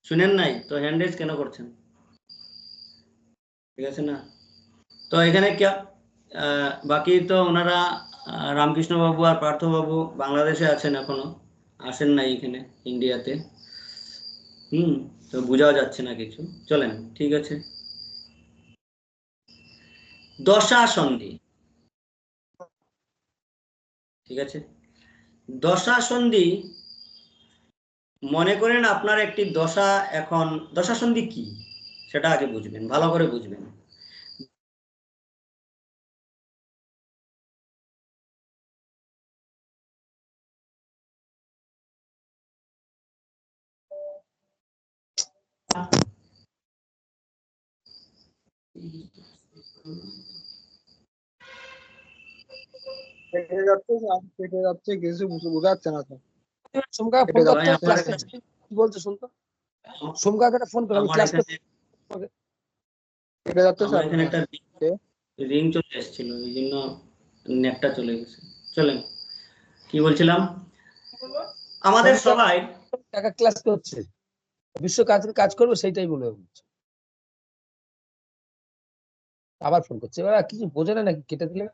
শুনেন নাই তো হ্যান্ড রেজ কেন করছেন? ঠিক আছে না? তো এখানে বাকি তো ওনারা রামকৃষ্ণ বাবু আর পার্থ বাবু বাংলাদেশে আছেন, এখনো আসেন নাই এখানে ইন্ডিয়াতে। তো বোঝাও যাচ্ছে না কিছু, চলেন ঠিক আছে। দশা সন্ধি, ঠিক আছে? দশা সন্ধি, মনে করেন আপনার একটি দশা, এখন দশা সন্ধি কি সেটা আগে বুঝবেন, ভালো করে বুঝবেন। কেটে যাচ্ছে sound কেটে যাচ্ছে, কিছু বোঝা যাচ্ছে না তো। সোমকা ফোন কেটে করতে যাচ্ছে আমার ক্লাস করছে, কি বলছো শুনতো? সোমকাকে একটা ফোন করে আমি আমার ক্লাস এখানে করতে। কেটে যাচ্ছে আমার স্যার। এখানে একটা রিং চলে এসেছিল, ওই জন্য নেটটা চলে গেছে। চলেন কি বলছিলাম, আমাদের সবাই টাকা ক্লাস করছে, বিশ্ব কাজ কাজ করবে সেইটাই বলে বলছে। আবার ফোন করছে, এবার আর কিছু বোঝে না নাকি, কেটে দিলে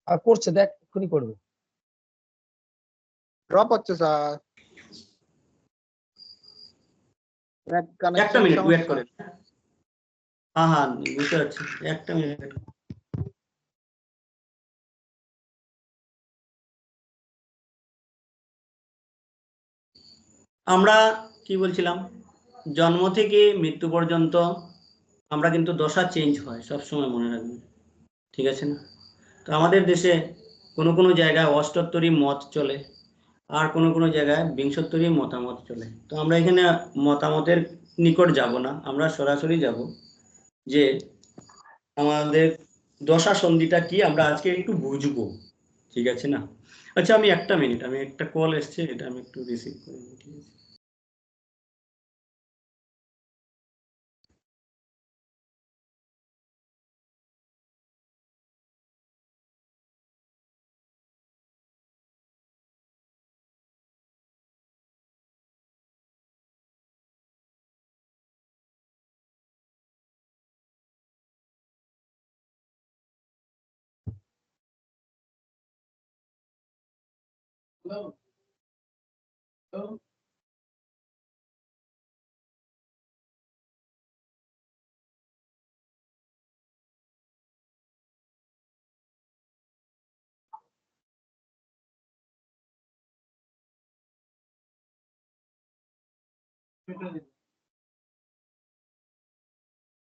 আর করছে, দেখ এক্ষুনি করবে। ড্রপ হচ্ছে স্যার, নেট একটা কানেকশন মিনিট ওয়েট সমস্যা। করেন। হ্যাঁ হ্যাঁ বুঝতে পারছি, একটা মিনিট। আমরা কি বলছিলাম, জন্ম থেকে মৃত্যু পর্যন্ত আমরা কিন্তু দশা চেঞ্জ হয় সবসময়, মনে রাখবেন, ঠিক আছে না? তো আমাদের দেশে কোনো কোনো জায়গায় অষ্টোত্তরী মত চলে, আর কোনো কোনো জায়গায় বিংশোত্তরী মতামত চলে। তো আমরা এখানে মতামতের নিকট যাব না, আমরা সরাসরি যাব যে আমাদের দশা সন্ধিটা কি, আমরা আজকে একটু বুঝবো, ঠিক আছে না? আচ্ছা আমি একটা মিনিট, আমি একটা কল এসছে, এটা আমি একটু রিসিভ করে নিই, ঠিক আছে?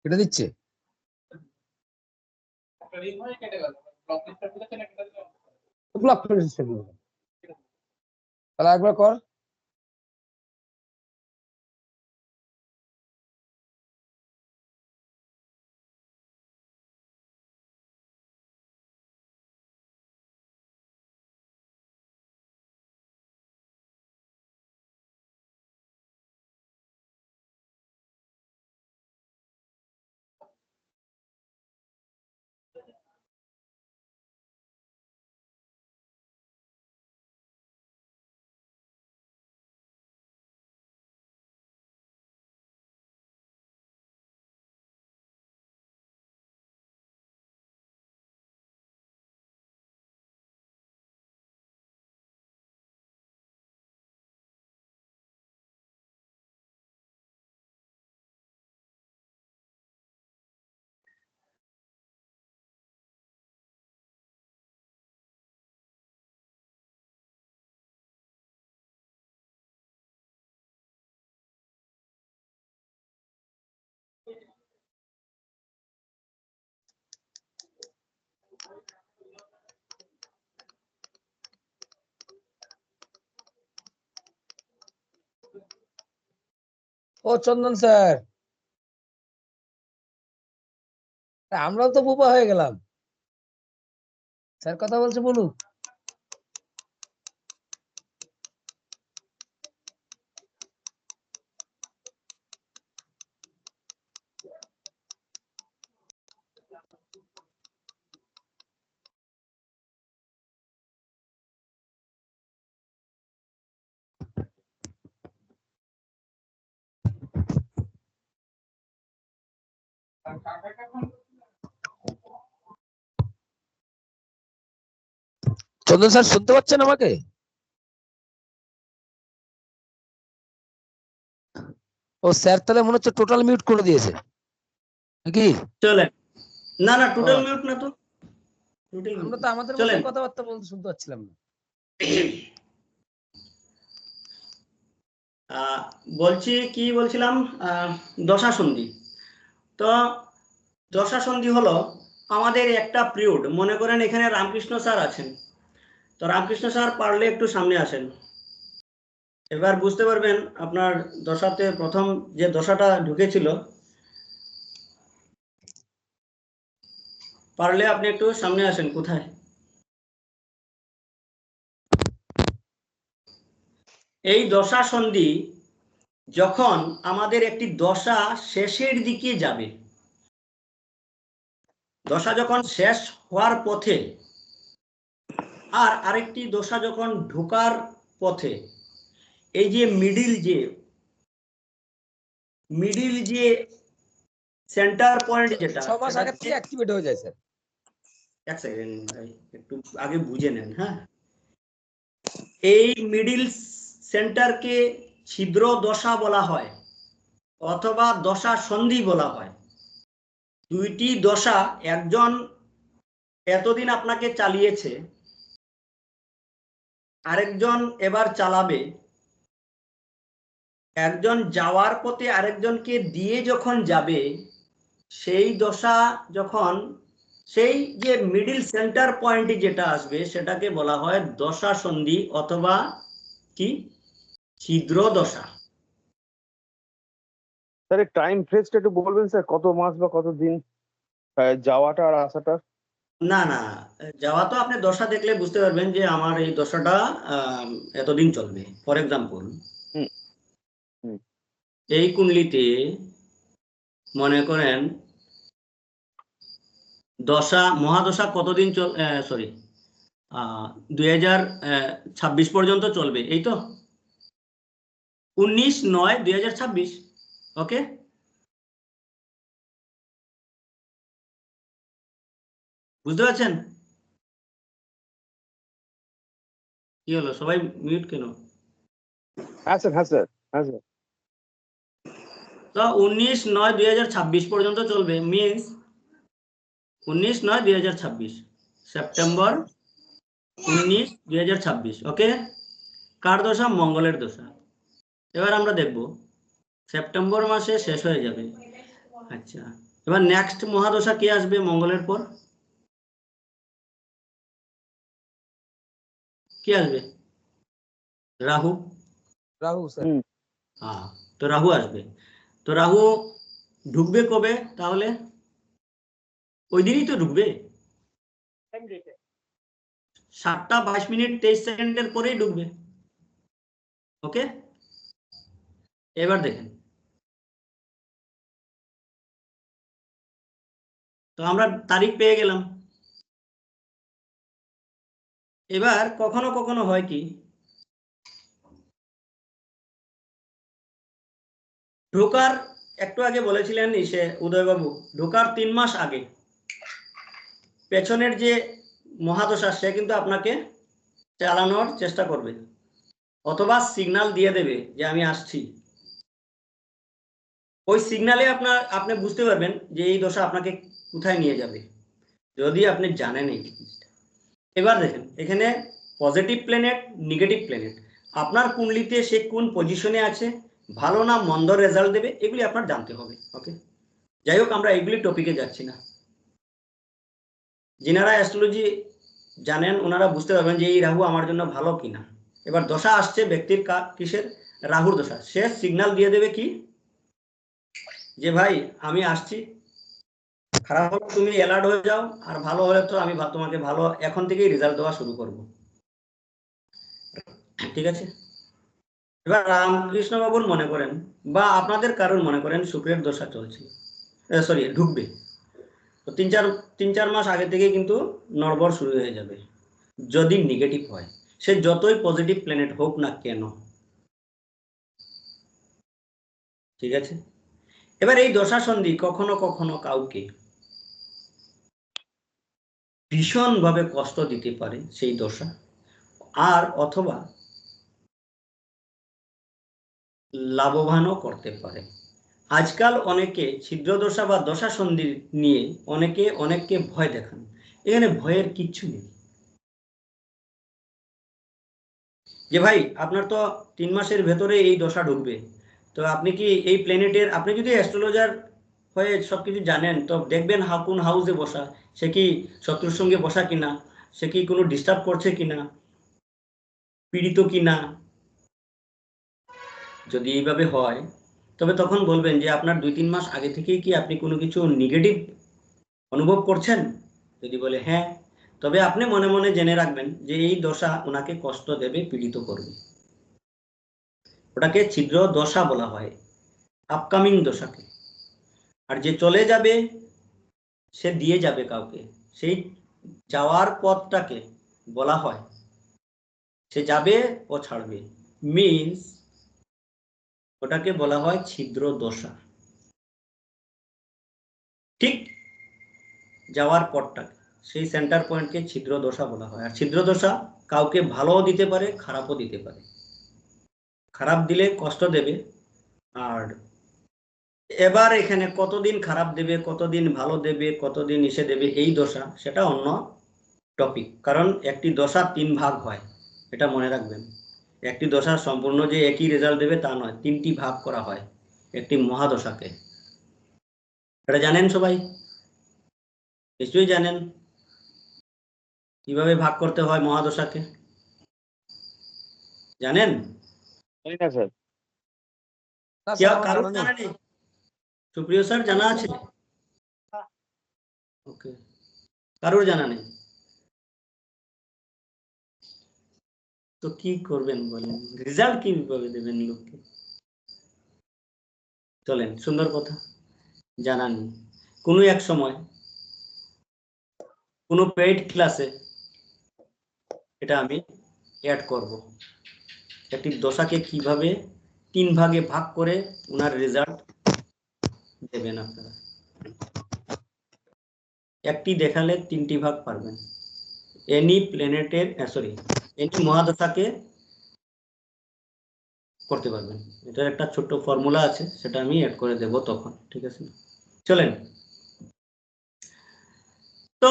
কেটে দিচ্ছে, ব্লক করে দিচ্ছে সেগুলো। তাহলে একবার কর। ও চন্দন স্যার, আমরাও তো বোবা হয়ে গেলাম। স্যার কথা বলছে, বলুন। চন্দন স্যার শুনতে পাচ্ছেন আমাকে? ও স্যার তাহলে মনে হচ্ছে টোটাল মিউট করে দিয়েছে নাকি? চলে না না, টোটাল ও, মিউট না তো, টোটাল আমরা তো আমাদের চলেন। মধ্যে কথাবার্তা বলতে শুনতে পাচ্ছিলাম না। বলছি কি বলছিলাম, দশা সন্ধি। তো দশা সন্ধি হলো আমাদের একটা পিরিয়ড। মনে করেন এখানে রামকৃষ্ণ স্যার আছেন, তো রামকৃষ্ণ স্যার পারলে একটু সামনে আসেন। এবার বুঝতে পারবেন আপনার দশাতে প্রথম যে দশাটা ঢুকেছিল, পারলে আপনি একটু সামনে আসেন। কোথায়? এই দশা সন্ধি যখন আমাদের একটি দশা শেষের দিকে যাবে, দশা যখন শেষ হওয়ার পথে আর আরেকটি দশা যখন ঢোকার পথে, এই যে মিডিল যে সেন্টার পয়েন্ট যেটা, 6 মাস আগে থেকে অ্যাক্টিভেট হয়ে যায় স্যার। এক সেকেন্ড ভাই, একটু আগে বুঝে নেন। হ্যাঁ, এই মিডিল সেন্টারকে ছিদ্র দশা বলা হয় অথবা দশা সন্ধি বলা হয়। দুইটি দশা, একজন এতদিন আপনাকে চালিয়েছে, আরেকজন এবার চালাবে। একজন যাওয়ার পথে আরেকজনকে দিয়ে যখন যাবে, সেই দশা যখন সেই যে মিডিল সেন্টার পয়েন্ট যেটা আসবে সেটাকে বলা হয় দশা সন্ধি অথবা কি ছিদ্র দশা। স্যার এই টাইম ফ্রেজটা একটু বলবেন স্যার, কত মাস বা কত দিন যাওয়াটা আর আসাটা? না না, যাওয়া তো আপনি দশা দেখলে বুঝতে পারবেন যে আমার এই দশাটা এতদিন চলবে। ফর এক্সাম্পল, হুম হুম এই কুণ্ডলিতে মনে করেন দশা মহাদশা কতদিন সরি 2026 পর্যন্ত চলবে, এই তো 19/9/2026। ওকে, বুঝতে পারছেন? কি হলো, সবাই মিউট কেন? হ্যাঁ স্যার, হ্যাঁ স্যার, হ্যাঁ স্যার। তো 19/9/2026 পর্যন্ত চলবে, মিনস 19/9/2026, সেপ্টেম্বর 19/2026। ওকে, কার দশা? মঙ্গলের দশা। এবার আমরা দেখব সেপ্টেম্বর মাসে শেষ হয়ে যাবে। আচ্ছা, এবার নেক্সট মহাদশা কি আসবে মঙ্গলের পর? কি আসবে? রাহু। রাহু স্যার। হ্যাঁ, তো রাহু আসবে। তো রাহু ঢুকবে কবে তাহলে? ওই দিনই তো ঢুকবে, 7:22:23 পরেই ঢুকবে। ওকে, এবার দেখেন, তো আমরা তারিখ পেয়ে গেলাম। এবার কখনো কখনো হয় কি, ঢোকার একটু আগে বলেছিলেন সে উদয়বাবু, ঢোকার 3 মাস আগে পেছনের যে মহাদশা সে কিন্তু আপনাকে চালানোর চেষ্টা করবে অথবা সিগন্যাল দিয়ে দেবে যে আমি আসছি। ওই সিগন্যালে আপনি বুঝতে পারবেন যে এই দশা আপনাকে কোথায় নিয়ে যাবে, যদি আপনি জানেন এই জিনিসটা। এবার দেখেন এখানে পজিটিভ প্ল্যানেট, নেগেটিভ প্ল্যানেট, আপনার কুণ্ডলিতে সে কোন পজিশনে আছে, ভালো না মন্দ রেজাল্ট দেবে, এগুলি আপনার জানতে হবে। ওকে, যাই হোক, আমরা এগুলি টপিকে যাচ্ছি না। যিনারা অ্যাস্ট্রোলজি জানেন ওনারা বুঝতে পারবেন যে এই রাহু আমার জন্য ভালো কিনা। এবার দশা আসছে ব্যক্তির কিসের? রাহুর দশা। সে সিগন্যাল দিয়ে দেবে কি যে ভাই আমি আসছি, খারাপ হলে তুমি অ্যালার্ট হয়ে যাও, আর ভালো হলে তো আমি তোমাকে ভালো এখন থেকেই রেজাল্ট দেওয়া শুরু করব। ঠিক আছে, এবার রামকৃষ্ণ বাবুর মনে করেন বা আপনাদের কারণ মনে করেন শুক্রের দশা চলছে, সরি ঢুকবে, তো তিন চার মাস আগে থেকে কিন্তু নড়বড় শুরু হয়ে যাবে যদি নেগেটিভ হয়, সে যতই পজিটিভ প্ল্যানেট হোক না কেন। ঠিক আছে, এবার এই দশা সন্ধি কখনো কখনো কাউকে ভীষণভাবে কষ্ট দিতে পারে সেই দশা, আর অথবা লাভবানও করতে পারে। আজকাল অনেকে ছিদ্র দশা বা দশা সন্ধি নিয়ে অনেককে ভয় দেখান, এখানে ভয়ের কিচ্ছু নেই। যে ভাই আপনার তো 3 মাসের ভেতরে এই দশা ঢুকবে, তো আপনি কি এই প্ল্যানেটের, আপনি যদি অ্যাস্ট্রোলজার হয়ে সবকিছু জানেন তো দেখবেন কোন হাউসে বসা, সে কি শত্রুর সঙ্গে বসা কিনা, সে কি কোনো ডিস্টার্ব করছে কিনা, পীড়িত কিনা। যদি এইভাবে হয় তবে তখন বলবেন যে আপনার 2-3 মাস আগে থেকেই কি আপনি কোনো কিছু নেগেটিভ অনুভব করছেন। যদি বলে হ্যাঁ, তবে আপনি মনে মনে জেনে রাখবেন যে এই দশা ওনাকে কষ্ট দেবে, পীড়িত করবে। ওটাকে ছিদ্র দশা বলা হয়, আপকামিং দশাকে। আর যে চলে যাবে সে দিয়ে যাবে কাউকে, সেই যাওয়ার পথটাকে বলা হয়, সে যাবে ও ছাড়বে, মিন্স ওটাকে বলা হয় ছিদ্র দশা। ঠিক যাওয়ার পথটাকে, সেই সেন্টার পয়েন্টকে ছিদ্র দশা বলা হয়। আর ছিদ্র দশা কাউকে ভালোও দিতে পারে, খারাপও দিতে পারে। খারাপ দিলে কষ্ট দেবে, আর এবার এখানে কতদিন খারাপ দেবে, কতদিন ভালো দেবে, কতদিন এসে দেবে এই দশা, সেটা অন্য টপিক। কারণ একটি দশা 3 ভাগ হয়, এটা মনে রাখবেন। একটি দশা সম্পূর্ণ যে একই রেজাল্ট দেবে তা নয়, 3টি ভাগ করা হয় একটি মহাদশাকে। এটা জানেন সবাই, নিশ্চয়ই জানেন কিভাবে ভাগ করতে হয় মহাদশাকে, জানেন? জানি না স্যার। না স্যার, আমার কারোর জানা নেই। জানা নেই? সুপ্রিয় স্যার জানা আছে? ওকে, কারোর জানা নেই তো কি করবেন বলেন, রেজাল্ট কিভাবে দেবেন লোককে? চলেন, সুন্দর কথা, জানা নেই। কোনো এক সময় কোনো পেইড ক্লাসে এটা আমি অ্যাড করব, একটি দশাকে কিভাবে 3 ভাগে ভাগ করে ওনার রেজাল্ট দেবেন আপনারা। একটি দেখালে 3টি ভাগ পারবেন, এনি প্ল্যানেটের এনি মহাদশাকে করতে পারবেন। এটার একটা ছোট্ট ফর্মুলা আছে, সেটা আমি অ্যাড করে দেব তখন। ঠিক আছে, চলেন। তো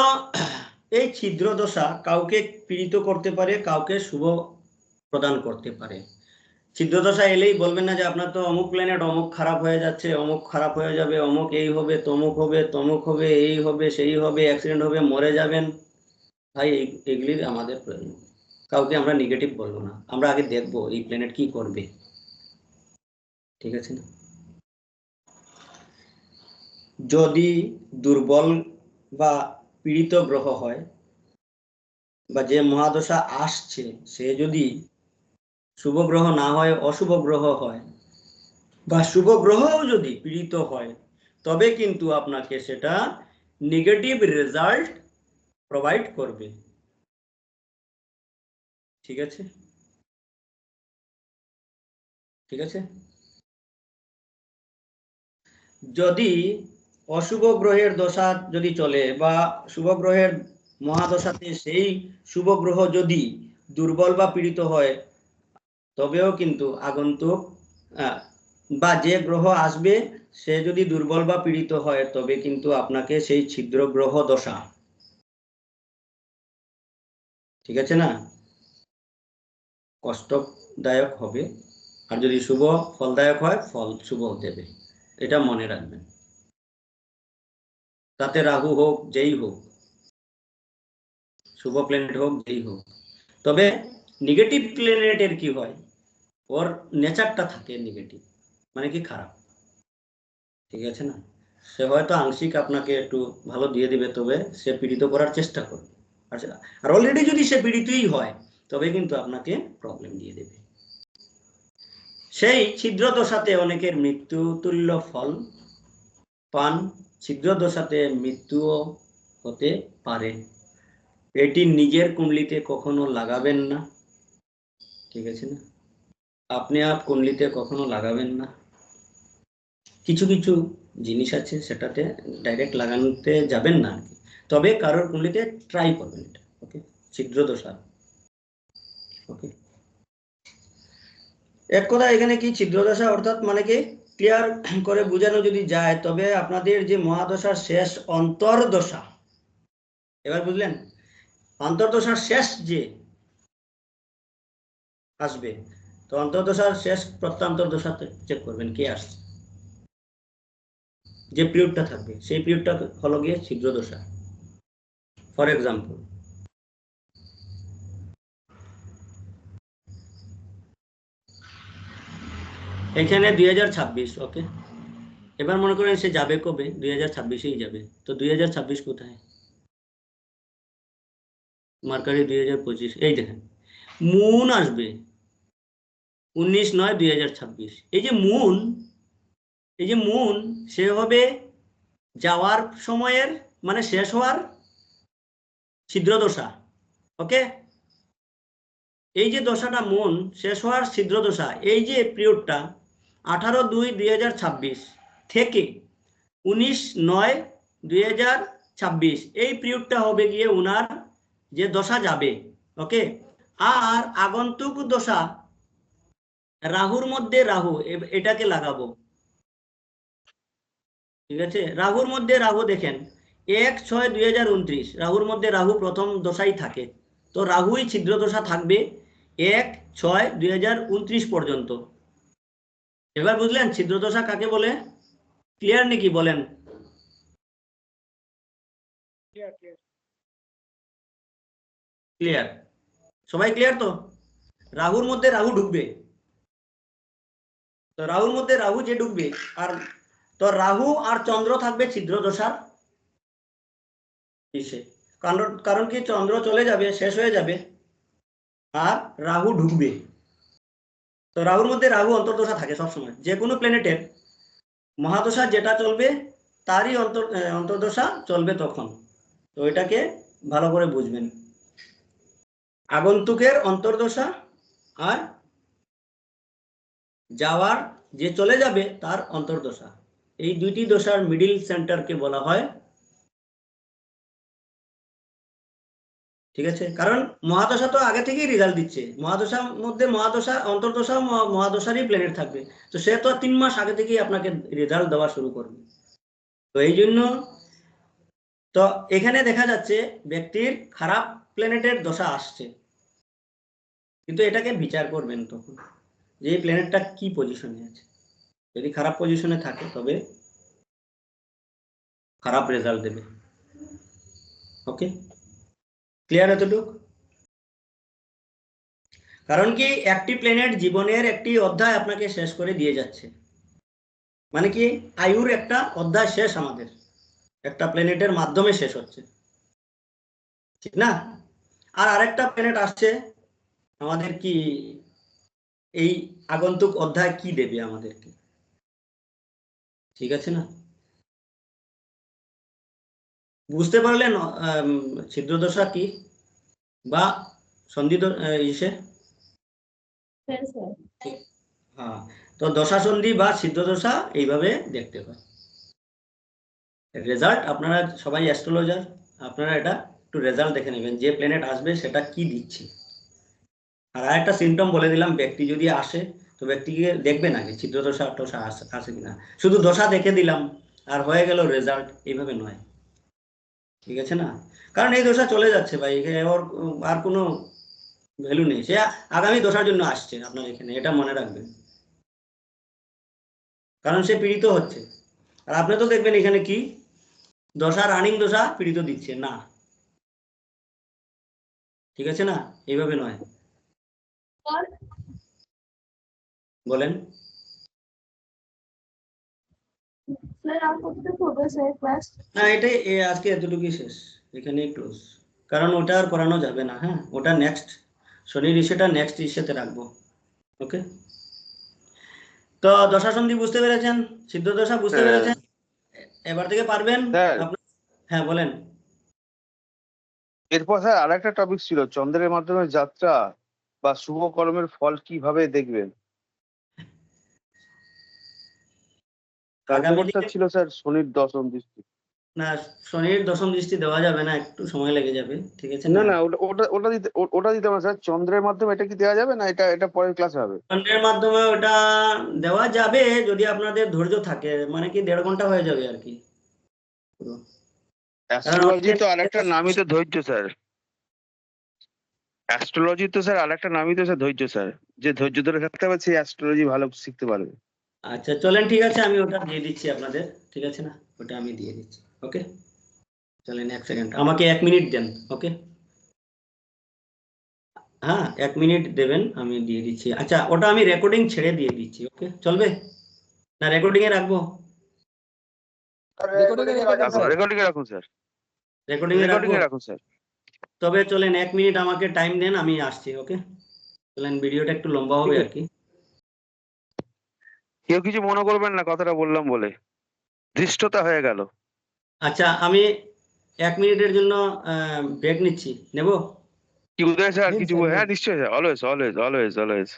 এই ছিদ্র দশা কাউকে পীড়িত করতে পারে, কাউকে শুভ প্রদান করতে পারে। ছিদ্র দশা এলেই বলবেন না যে আপনার তো অমুক প্ল্যানেট অমুক খারাপ হয়ে যাচ্ছে, অমুক খারাপ হয়ে যাবে, অমুক এই হবে, তমুক হবে, তমুক হবে, এই হবে, সেই হবে, অ্যাক্সিডেন্ট হবে, মরে যাবেন। ভাই এগুলি আমাদের প্রয়োজন। কাউকে আমরা নেগেটিভ বলবো না, আমরা আগে দেখবো এই প্ল্যানেট কি করবে। ঠিক আছে না? যদি দুর্বল বা পীড়িত গ্রহ হয়, বা যে মহাদশা আসছে সে যদি শুভ গ্রহ না হয়, অশুভ গ্রহ হয়, বা শুভ গ্রহও যদি পীড়িত হয়, তবে কিন্তু আপনাকে সেটা নেগেটিভ রেজাল্ট প্রোভাইড করবে। ঠিক আছে, ঠিক আছে। যদি অশুভ গ্রহের দশা যদি চলে বা শুভ গ্রহের মহাদশাতে সেই শুভ গ্রহ যদি দুর্বল বা পীড়িত হয়, তবেও কিন্তু আগন্তুক বা যে গ্রহ আসবে সে যদি দুর্বল বা পীড়িত হয়, তবে কিন্তু আপনাকে সেই ছিদ্র গ্রহ দশা, ঠিক আছে না, কষ্টদায়ক হবে। আর যদি শুভ ফলদায়ক হয়, ফল শুভ দেবে, এটা মনে রাখবেন। তাতে রাহু হোক, যেই হোক, শুভ প্ল্যানেট হোক, যেই হোক। তবে নেগেটিভ প্ল্যানেটের কি হয়, ওর নেচারটা থাকে নেগেটিভ, মানে কি খারাপ। ঠিক আছে না? সে হয়তো আংশিক আপনাকে একটু ভালো দিয়ে দিবে, তবে সে পীড়িত করার চেষ্টা করবে। আচ্ছা, আর অলরেডি যদি সে পীড়িতই হয় তবে কিন্তু আপনাকে প্রবলেম দিয়ে দেবে। সেই ছিদ্র দশাতে অনেকের মৃত্যু তুল্য ফল পান, ছিদ্র দশাতে মৃত্যুও হতে পারে। এটি নিজের কুণ্ডলিতে কখনো লাগাবেন না, ঠিক আছে না? আপনি কুণ্ডলিতে কখনো লাগাবেন না। কিছু কিছু জিনিস আছে সেটাতে ডাইরেক্ট লাগানোতে যাবেন না, তবে কারোর কুণ্ডলিতে ট্রাই করবেন এটা। ওকে, ছিদ্র দশা। ওকে, এক কথা এখানে কি ছিদ্র দশা অর্থাৎ মানে কি ক্লিয়ার করে বোঝানো যদি যায়, তবে আপনাদের যে মহাদশার শেষ অন্তর্দশা, এবার বুঝলেন, অন্তর্দশার শেষ যে আসবে, তো অন্তর্দশার শেষ প্রত্যন্তর্দশা চেক করবেন কে আসছে, যে পিরিয়ডটা থাকবে সেই পিরিয়ডটা হলো গিয়ে ছিদ্র দশা। ফর এক্সাম্পল, এখানে 2026, ওকে, এবার মনে করেন সে যাবে কবে, 2026-এই যাবে। তো 2026 কোথায়, মার্কারি 2025, এই দেখেন মুন আসবে 19/9/2026। এই যে মুন সে হবে যাওয়ার সময়ের মানে শেষ হওয়ার ছিদ্র দশা। ওকে, এই যে দশাটা মুন শেষ হওয়ার ছিদ্র দশা, এই যে পিরিয়ডটা 18/2/2026 থেকে 19/9/2026, এই পিরিয়ডটা হবে গিয়ে উনার যে দশা যাবে। ওকে, আর আগন্তুক দশা রাহুর মধ্যে রাহু, এটাকে লাগাবো। ঠিক আছে, রাহুর মধ্যে রাহু দেখেন 1/6/2029, রাহুর মধ্যে রাহু প্রথম দশাই থাকে, তো রাহুই ছিদ্র দশা থাকবে 1/6/2029 পর্যন্ত। এবার বুঝলেন ছিদ্র দশা কাকে বলে? ক্লিয়ার নাকি বলেন? ক্লিয়ার? সবাই ক্লিয়ার তো? রাহুর মধ্যে রাহু ঢুকবে, তো রাহুর মধ্যে রাহু যে ঢুকবে, আর তো রাহু আর চন্দ্র থাকবে ছিদ্র দশার ইসে। কারণ কি চন্দ্র চলে যাবে, শেষ হয়ে যাবে, আর রাহু ঢুকবে। তো রাহুর মধ্যে রাহু অন্তর্দশা থাকে সবসময়, যে কোনো প্ল্যানেটের মহাদশা যেটা চলবে তারই অন্তর্দশা চলবে তখন। তো এটাকে ভালো করে বুঝবেন, আগন্তুকের অন্তর্দশা আর যাওয়ার যে চলে যাবে তার অন্তর্দশা, এই দুইটি দশার মিডিল সেন্টারকে বলা হয়। ঠিক আছে, কারণ মহাদশা তো আগে থেকেই রেজাল্ট দিচ্ছে, মহাদশার মধ্যে মহাদশা অন্তর্দশা মহাদশারই প্ল্যানেট থাকবে, তো সে তো 3 মাস আগে থেকেই আপনাকে রেজাল্ট দেওয়া শুরু করবে। তো এই জন্য তো এখানে দেখা যাচ্ছে ব্যক্তির খারাপ প্ল্যানেটের দশা আসছে, কিন্তু এটাকে বিচার করবেন তখন যে এই প্ল্যানেটটা কি পজিশনে আছে। যদি খারাপ পজিশনে থাকে তবে খারাপ রেজাল্ট দেবে। ওকে, ক্লিয়ার এতটুকু? কারণ কি একটি প্ল্যানেট জীবনের একটি অধ্যায় আপনাকে শেষ করে দিয়ে যাচ্ছে, মানে কি আয়ুর একটা অধ্যায় শেষ আমাদের একটা প্ল্যানেটের মাধ্যমে শেষ হচ্ছে, ঠিক না? আর আরেকটা প্ল্যানেট আসছে আমাদের কি এই আগন্তুক অধ্যায় কি দেবে আমাদেরকে, ঠিক আছে না? বুঝতে পারলেন ছিদ্রদশা কি বা সন্ধি ইসে? হ্যাঁ, তো দশা সন্ধি বা ছিদ্রদশা এইভাবে দেখতে হয়। রেজাল্ট আপনারা সবাই অ্যাস্ট্রোলজার, আপনারা এটা একটু রেজাল্ট দেখে নেবেন যে প্ল্যানেট আসবে সেটা কি দিচ্ছে। আর আরেকটা সিমটম বলে দিলাম, ব্যক্তি যদি আসে তো ব্যক্তিকে দেখবেন আগে ছিদ্রদশা টশা আসে কিনা, শুধু দশা দেখে দিলাম আর হয়ে গেল রেজাল্ট, এইভাবে নয়, ঠিক আছে না? কারণ এই দশা চলে যাচ্ছে ভাই, ওর আর কোনো ভ্যালু নেই, সে আগামী দশার জন্য আসছে আপনার এখানে, এটা মনে রাখবেন, কারণ সে পীড়িত হচ্ছে। আর আপনি তো দেখবেন এখানে কি দশা রানিং দশা পীড়িত দিচ্ছে না, ঠিক আছে না? এইভাবে নয়, বলেন। না এটাই আজকে এতটুকুই শেষ, এখানেই ক্লোজ, কারণ ওটা আর করানো যাবে না। হ্যাঁ, ওটা নেক্সট শনির ইস্যুটা নেক্সট ইস্যুতে রাখবো। ওকে, তো দশা সন্ধি বুঝতে পেরেছেন, সিদ্ধ দশা বুঝতে হ্যাঁ। পেরেছেন, এবার থেকে পারবেন স্যার আপনার। হ্যাঁ বলেন। এরপর স্যার আরেকটা টপিক ছিল, চন্দ্রের মাধ্যমে যাত্রা বা শুভ কর্মের ফল কিভাবে দেখবেন। আগামী তারপরটা দিনে ছিল স্যার শনির দশম দৃষ্টি। না, শনির দশম দৃষ্টি দেওয়া যাবে না, একটু সময় লেগে যাবে, ঠিক আছে না না। না ওটা দিতে হবে স্যার, চন্দ্রের মাধ্যমে এটা কি দেওয়া যাবে না, এটা পরের ক্লাসে হবে। চন্দ্রের মাধ্যমে ওটা দেওয়া যাবে যদি আপনাদের ধৈর্য থাকে, মানে কি 1.5 ঘন্টা হয়ে যাবে আর কি পুরো। কারণ অ্যাস্ট্রোলজি তো অনেকে- আরেকটা নামই তো ধৈর্য স্যার। অ্যাস্ট্রোলজি তো স্যার আরেকটা নামই তো স্যার ধৈর্য স্যার। যে ধৈর্য ধরে থাকতে পারবে সেই অ্যাস্ট্রোলজি ভালো শিখতে পারবে। আচ্ছা চলেন, ঠিক আছে, আমি ওটা দিয়ে দিচ্ছি আপনাদের, ঠিক আছে না, ওটা আমি দিয়ে দিচ্ছি। ওকে, চলেন 1 সেকেন্ড, আমাকে 1 মিনিট দেন। ওকে, হ্যাঁ 1 মিনিট দেবেন, আমি দিয়ে দিচ্ছি। আচ্ছা, ওটা আমি রেকর্ডিং ছেড়ে দিয়ে দিচ্ছি। ওকে, চলবে না, রেকর্ডিং এ রাখবো? রেকর্ডিং এ রেখে দেন স্যার। রেকর্ডিং এ রাখুন স্যার, রেকর্ডিং এ রেকর্ডিং রাখবো। এ রাখুন স্যার। তবে চলেন 1 মিনিট আমাকে টাইম দেন, আমি আসছি। ওকে, চলেন, ভিডিওটা একটু লম্বা হবে আর কি। কেউ কিছু মনে করবেন না কথাটা বললাম বলে, ধৃষ্টতা হয়ে গেল। আচ্ছা, আমি 1 মিনিটের জন্য ব্রেক নিচ্ছি, নেব? কি উদয় স্যার নিন কিছু স্যার, নিন। হ্যাঁ নিশ্চয়ই sir, always always always always,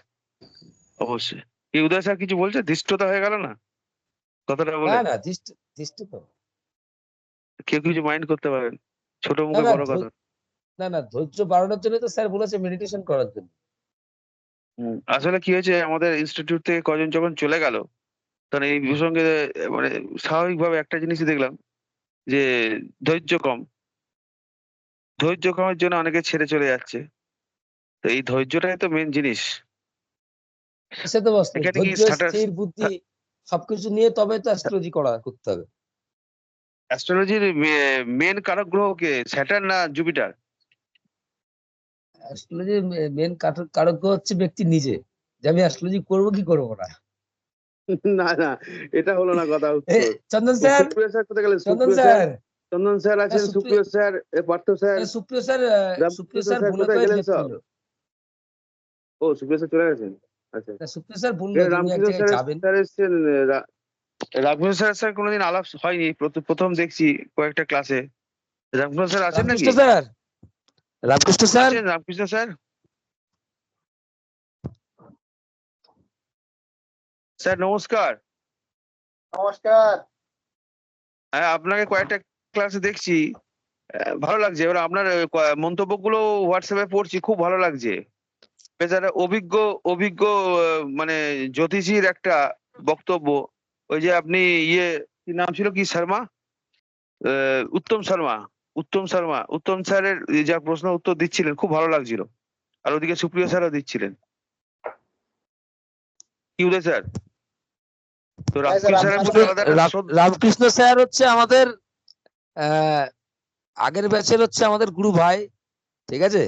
অবশ্যই। কি উদয় স্যার কিছু বলছে, ধৃষ্টতা হয়ে গেল না কথাটা না বলে? না, দৃষ্টি তো কেউ কিছু মাইন্ড করতে পারেন, ছোট না মুখে না বড় কথা। না ধৈর্য বাড়ানোর জন্য তো স্যার বলেছে মেডিটেশন করার জন্য। আসলে কি হয়েছে, আমাদের ইনস্টিটিউট থেকে কজন যখন চলে গেল, তখন এই প্রসঙ্গে মানে স্বাভাবিকভাবে একটা জিনিসই দেখলাম যে ধৈর্য কম, ধৈর্য কমের জন্য অনেকে ছেড়ে চলে যাচ্ছে। তো এই ধৈর্যটাই তো মেন জিনিস। সে তো বাস্তব, এখানে কি ধৈর্য স্থির বুদ্ধি সবকিছু নিয়ে তবে তো অ্যাস্ট্রোলজি করতে হবে। অ্যাস্ট্রোলজির মেন কারক গ্রহ কে, স্যাটার্ন না জুপিটার? অ্যাস্ট্রোলজি মেন কারক হচ্ছে ব্যক্তি নিজে, যে আমি অ্যাস্ট্রোলজি করবো কি করবো না। না না, এটা হলো না কথা এ, উত্তর। চন্দন স্যার, সুপ্রিয় স্যার কোথায় গেলেন? চন্দন সুপ্রিয় স্যার, স্যার, চন্দন স্যার আছেন, সুপ্রিয় স্যার, পার্থ স্যার, সুপ্রিয় স্যার, সুপ্রিয় রামকৃষ্ণ স্যার স্যার ভুল কোথায় করে গেলেন লেফট সব? করলো। ও সুপ্রিয় স্যার চলে গেছেন, আচ্ছা। সুপ্রিয় স্যার বললো যে উনি এক রামকৃষ্ণ জায়গায় স্যার যাবেন। স্যার এসছেন। রামকৃষ্ণ স্যার কোনোদিন আলাপ হয়নি, প্রথম দেখছি কয়েকটা ক্লাসে। রামকৃষ্ণ স্যার আছেন রামকৃষ্ণ নাকি? স্যার, রামকৃষ্ণ স্যার, আছেন রামকৃষ্ণ স্যার? স্যার নমস্কার। নমস্কার। হ্যাঁ আপনাকে কয়েকটা ক্লাসে দেখছি, ভালো লাগছে। এবার আপনার মন্তব্যগুলো হোয়াটসঅ্যাপে পড়ছি, খুব ভালো লাগছে। বেশ একটা অভিজ্ঞ অভিজ্ঞ মানে জ্যোতিষীর একটা বক্তব্য। ওই যে আপনি কি নাম ছিল কি শর্মা, উত্তম শর্মা, উত্তম স্যারের যা প্রশ্ন উত্তর দিচ্ছিলেন খুব ভালো লাগছিল। আর ওদিকে সুপ্রিয় স্যারও দিচ্ছিলেন। কি উদয় স্যার? তো হ্যাঁ স্যার, রামকৃষ্ণ স্যারের প্রতি আলাদা একটা রামকৃষ্ণ স্যার হচ্ছে আমাদের আগের ব্যাচের হচ্ছে আমাদের গুরু ভাই, ঠিক আছে।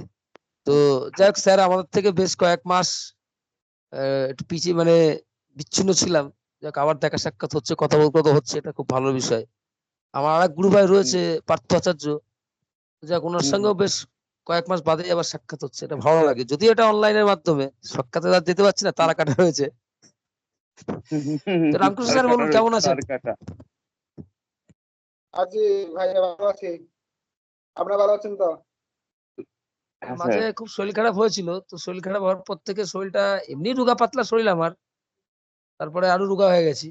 তো যাই হোক, স্যার আমাদের থেকে বেশ কয়েক মাস একটু পিছিয়ে মানে বিচ্ছিন্ন ছিলাম। যাক, আবার দেখা সাক্ষাৎ হচ্ছে, কথা বলতে হচ্ছে, এটা খুব ভালো বিষয়। আমার আর এক গুরু ভাই রয়েছে পার্থ আচার্য, যাক ওনার সঙ্গেও বেশ কয়েক মাস বাদে আবার সাক্ষাৎ হচ্ছে, এটা ভালো লাগে। যদিও এটা অনলাইনের মাধ্যমে, সাক্ষাৎ আর যেতে পারছি না, তারা কাটা হয়েছে। তো রামকৃষ্ণ স্যার বলুন, কেমন আছেন? আছি ভাই, ভালো আছি। আপনারা ভালো আছেন তো? মাঝে খুব শরীর খারাপ হয়েছিল, তো শরীর খারাপ হওয়ার পর থেকে শরীরটা এমনি রোগা পাতলা শরীর আমার, তারপরে আরো রোগা হয়ে গেছি।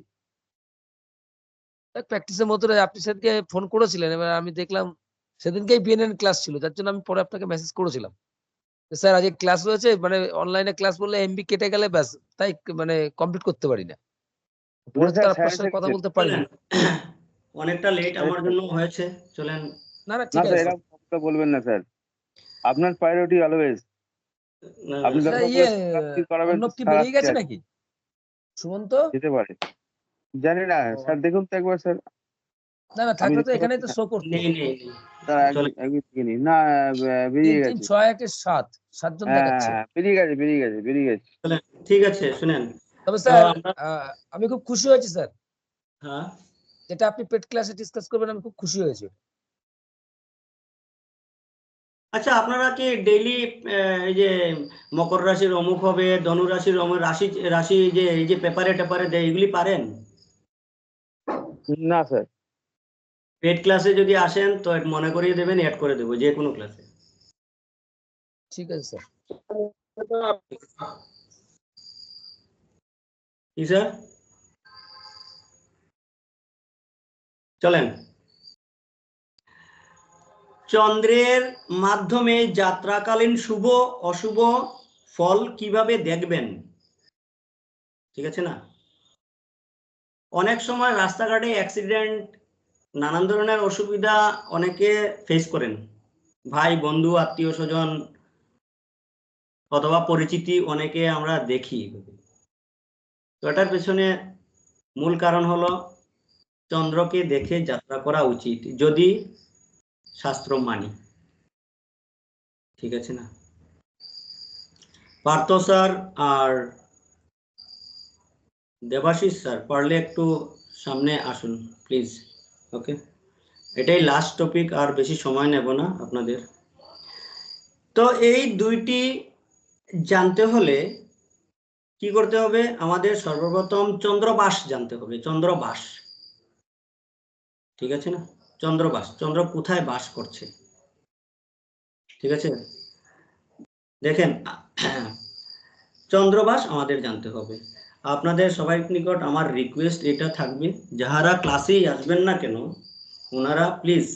প্র্যাকটিসের মতো আপনি সেদিনকে ফোন করেছিলেন, এবার আমি দেখলাম সেদিনকেই বিএনএন ক্লাস ছিল, যার জন্য আমি পরে আপনাকে মেসেজ করেছিলাম স্যার আজকে ক্লাস রয়েছে, মানে অনলাইনে ক্লাস বললে এমবি কেটে গেলে ব্যাস, তাই মানে কমপ্লিট করতে পারি না, পরে তো আপনার সাথে কথা বলতে পারি না। অনেকটা লেট আমার জন্য হয়েছে, চলেন। না না, ঠিক আছে স্যার। এরকম কথা বলবেন না স্যার, আপনার প্রায়োরিটি অলওয়েজ। না, আপনি স্যার দরকার পড়লে করাবেন অর্ণব কি সারা বেরিয়ে গেছে নাকি? সুমন্ত? যেতে পারে, জানি না স্যার, দেখুন তো একবার স্যার। না না, আমি থাকলে তো দেখতে এখানেই পাচ্ছি তো না শো করতো। নেই নেই নেই, স্যার, চলেন। একদিন থেকে নেই না, বেরিয়ে 3 3 গেছে। 6 1 7 7জন হ্যাঁ দেখাচ্ছে। হ্যাঁ, বেরিয়ে গেছে। চলেন, ঠিক আছে, শুনেন। তবে তো স্যার আমরা, আমি খুব খুশি হয়েছি স্যার। হ্যাঁ যেটা আপনি পেড ক্লাসে ডিসকাস করবেন, আমি খুব খুশি হয়েছি। আচ্ছা, আপনারা কি ডেইলি এই যে মকর রাশির অমুক হবে, ধনু রাশির অমুক রাশি রাশি যে এই যে পেপারে টেপারে দেয়, এগুলি পারেন? না স্যার। পেড ক্লাসে যদি আসেন তো মনে করিয়ে দেবেন, অ্যাড করে দেবো যে কোনো ক্লাসে। ঠিক আছে স্যার। কি স্যার? চলেন, চন্দ্রের মাধ্যমে যাত্রাকালীন শুভ অশুভ ফল কিভাবে দেখবেন? ঠিক আছে না? অনেক সময় রাস্তাঘাটে অ্যাক্সিডেন্ট, নানান ধরনের অসুবিধা অনেকে ফেস করেন, ভাই বন্ধু আত্মীয় স্বজন অথবা পরিচিতি অনেকে আমরা দেখি। তো এটার পেছনে মূল কারণ হলো চন্দ্রকে দেখে যাত্রা করা উচিত, যদি শাস্ত্র মানি। ঠিক আছে না? পার্থ স্যার আর দেবাশিস স্যার পারলে একটু সামনে আসুন প্লিজ। ওকে, এটাই লাস্ট টপিক, আর বেশি সময় নেব না আপনাদের। তো এই দুইটি জানতে হলে কি করতে হবে? আমাদের সর্বপ্রথম চন্দ্রবাস জানতে হবে। চন্দ্রবাস, ঠিক আছে না? চন্দ্রবাস, চন্দ্র কোথায় বাস করছে। ঠিক আছে, দেখেন, চন্দ্রবাস আমাদের জানতে হবে। আপনাদের সবাই নিকট আমার রিকোয়েস্ট এটা থাকবে, যাহারা ক্লাসেই আসবেন না কেন ওনারা প্লিজ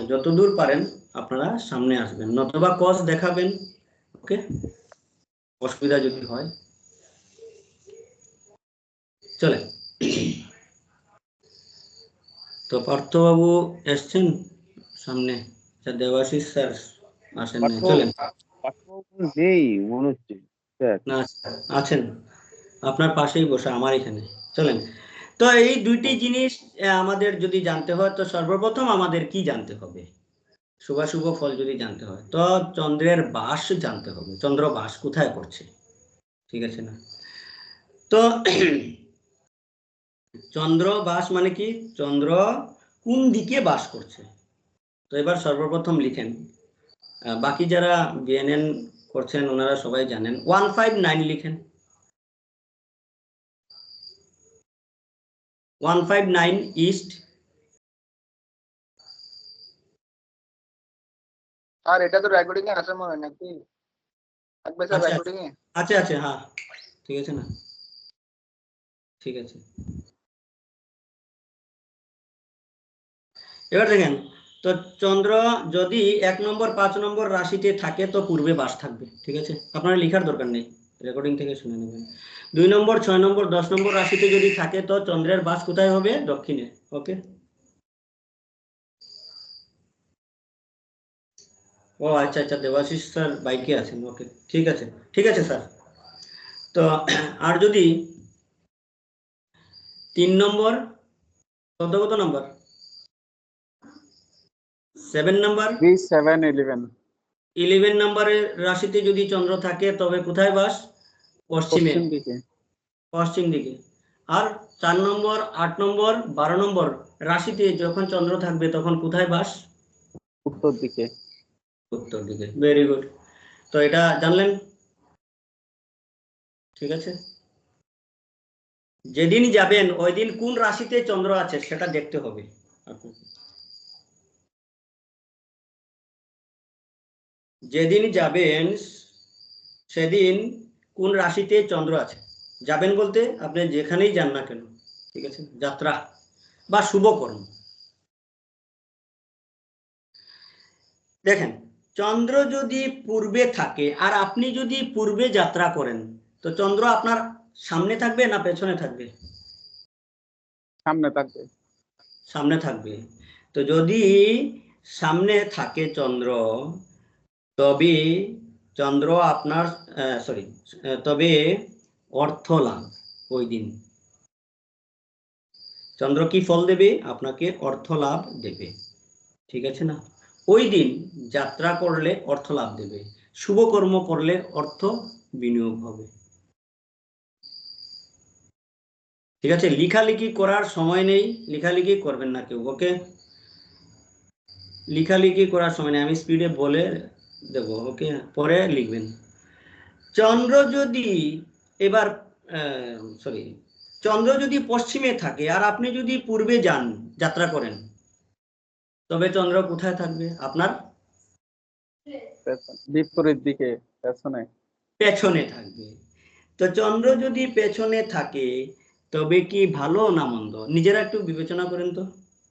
যতদূর পারেন আপনারা সামনে আসবেন, নতুবা কজ দেখাবেন। ওকে, অসুবিধা যদি হয়। চলে, তো পার্থবাবু এসছেন সামনে, দেবাশিস স্যার আসেন নাই, চলেন। নেই মনে হচ্ছে স্যার। না, আছেন, আপনার পাশেই বসা আমার এখানে। চলেন, তো এই দুইটি জিনিস আমাদের যদি জানতে হয়, তো সর্বপ্রথম আমাদের কি জানতে হবে? শুভাশুভ ফল যদি জানতে হয়, তো চন্দ্রের বাস জানতে হবে, চন্দ্র বাস কোথায় করছে। ঠিক আছে না? তো চন্দ্র বাস মানে কি, চন্দ্র কোন দিকে বাস করছে। তো এবার সর্বপ্রথম লিখেন, বাকি যারা বিএনএন করছেন ওনারা সবাই জানেন, 159 লিখেন। 159 ইস্ট। আর এটা তো রেকর্ডিং এ আছে মনে হয় নাকি? থাকবে স্যার আচ্ছা রেকর্ডিং এ? আচ্ছা আচ্ছা, হ্যাঁ ঠিক আছে না, ঠিক আছে। এবার দেখেন, তো চন্দ্র যদি 1 নম্বর 5 নম্বর রাশিতে থাকে তো পূর্বে বাস থাকবে। ঠিক আছে, আপনারা লেখার দরকার নেই, রেকর্ডিং থেকে শুনে নেবেন। 2 নম্বর 6 নম্বর 10 নম্বর রাশিতে যদি থাকে তো চন্দ্রের বাস কোথায় হবে? দক্ষিণে। ওকে, ও আচ্ছা আচ্ছা, দেবাশিস স্যার বাইকে আছেন। ওকে, ঠিক আছে, ঠিক আছে স্যার। তো আর যদি 3 নম্বর, কত নম্বর, 7 নম্বর, 3, 7, 11 11 নম্বরের রাশিতে যদি চন্দ্র থাকে তবে কোথায় বাস? পশ্চিমে, পশ্চিম দিকে, পশ্চিম দিকে। আর 4 নম্বর 8 নম্বর 12 নম্বর রাশিতে যখন চন্দ্র থাকবে তখন কোথায় বাস? উত্তর দিকে। উত্তর দিকে। ভেরি গুড, তো এটা জানলেন। ঠিক আছে, যেদিন যাবেন ওই দিন কোন রাশিতে চন্দ্র আছে সেটা দেখতে হবে আপনাকে। যেদিন যাবেন সেদিন কোন রাশিতে চন্দ্র আছে, যাবেন বলতে আপনি যেখানেই যান না কেন। ঠিক আছে, যাত্রা বা শুভকর্ম। দেখেন, চন্দ্র যদি পূর্বে থাকে আর আপনি যদি পূর্বে যাত্রা করেন, তো চন্দ্র আপনার সামনে থাকবে না পেছনে থাকবে? সামনে থাকবে। সামনে থাকবে। তো যদি সামনে থাকে চন্দ্র, তবে চন্দ্র আপনার সরি তবে অর্থ লাভ ওই দিন। চন্দ্র কি ফল দেবে? আপনাকে অর্থ লাভ দেবে। ঠিক আছে না? ওই দিন যাত্রা করলে অর্থ লাভ দেবে, শুভ কর্ম করলে অর্থ বিনিয়োগ হবে। ঠিক আছে, লেখালেখি করার সময় নেই, লেখালেখি করবেন না কেউ, ওকে? লেখালেখি করার সময় নেই, আমি স্পিডে বলে দেব, ওকে? পরে লিখবেন। চন্দ্র যদি এবার সরি, চন্দ্র যদি পশ্চিমে থাকে আর আপনি যদি পূর্বে যান, যাত্রা করেন, তবে চন্দ্র কোথায় থাকবে? আপনার বিপরীত দিকে, পেছনে। পেছনে থাকবে। তো চন্দ্র যদি পেছনে থাকে তবে কি ভালো না মন্দ? নিজেরা একটু বিবেচনা করেন তো,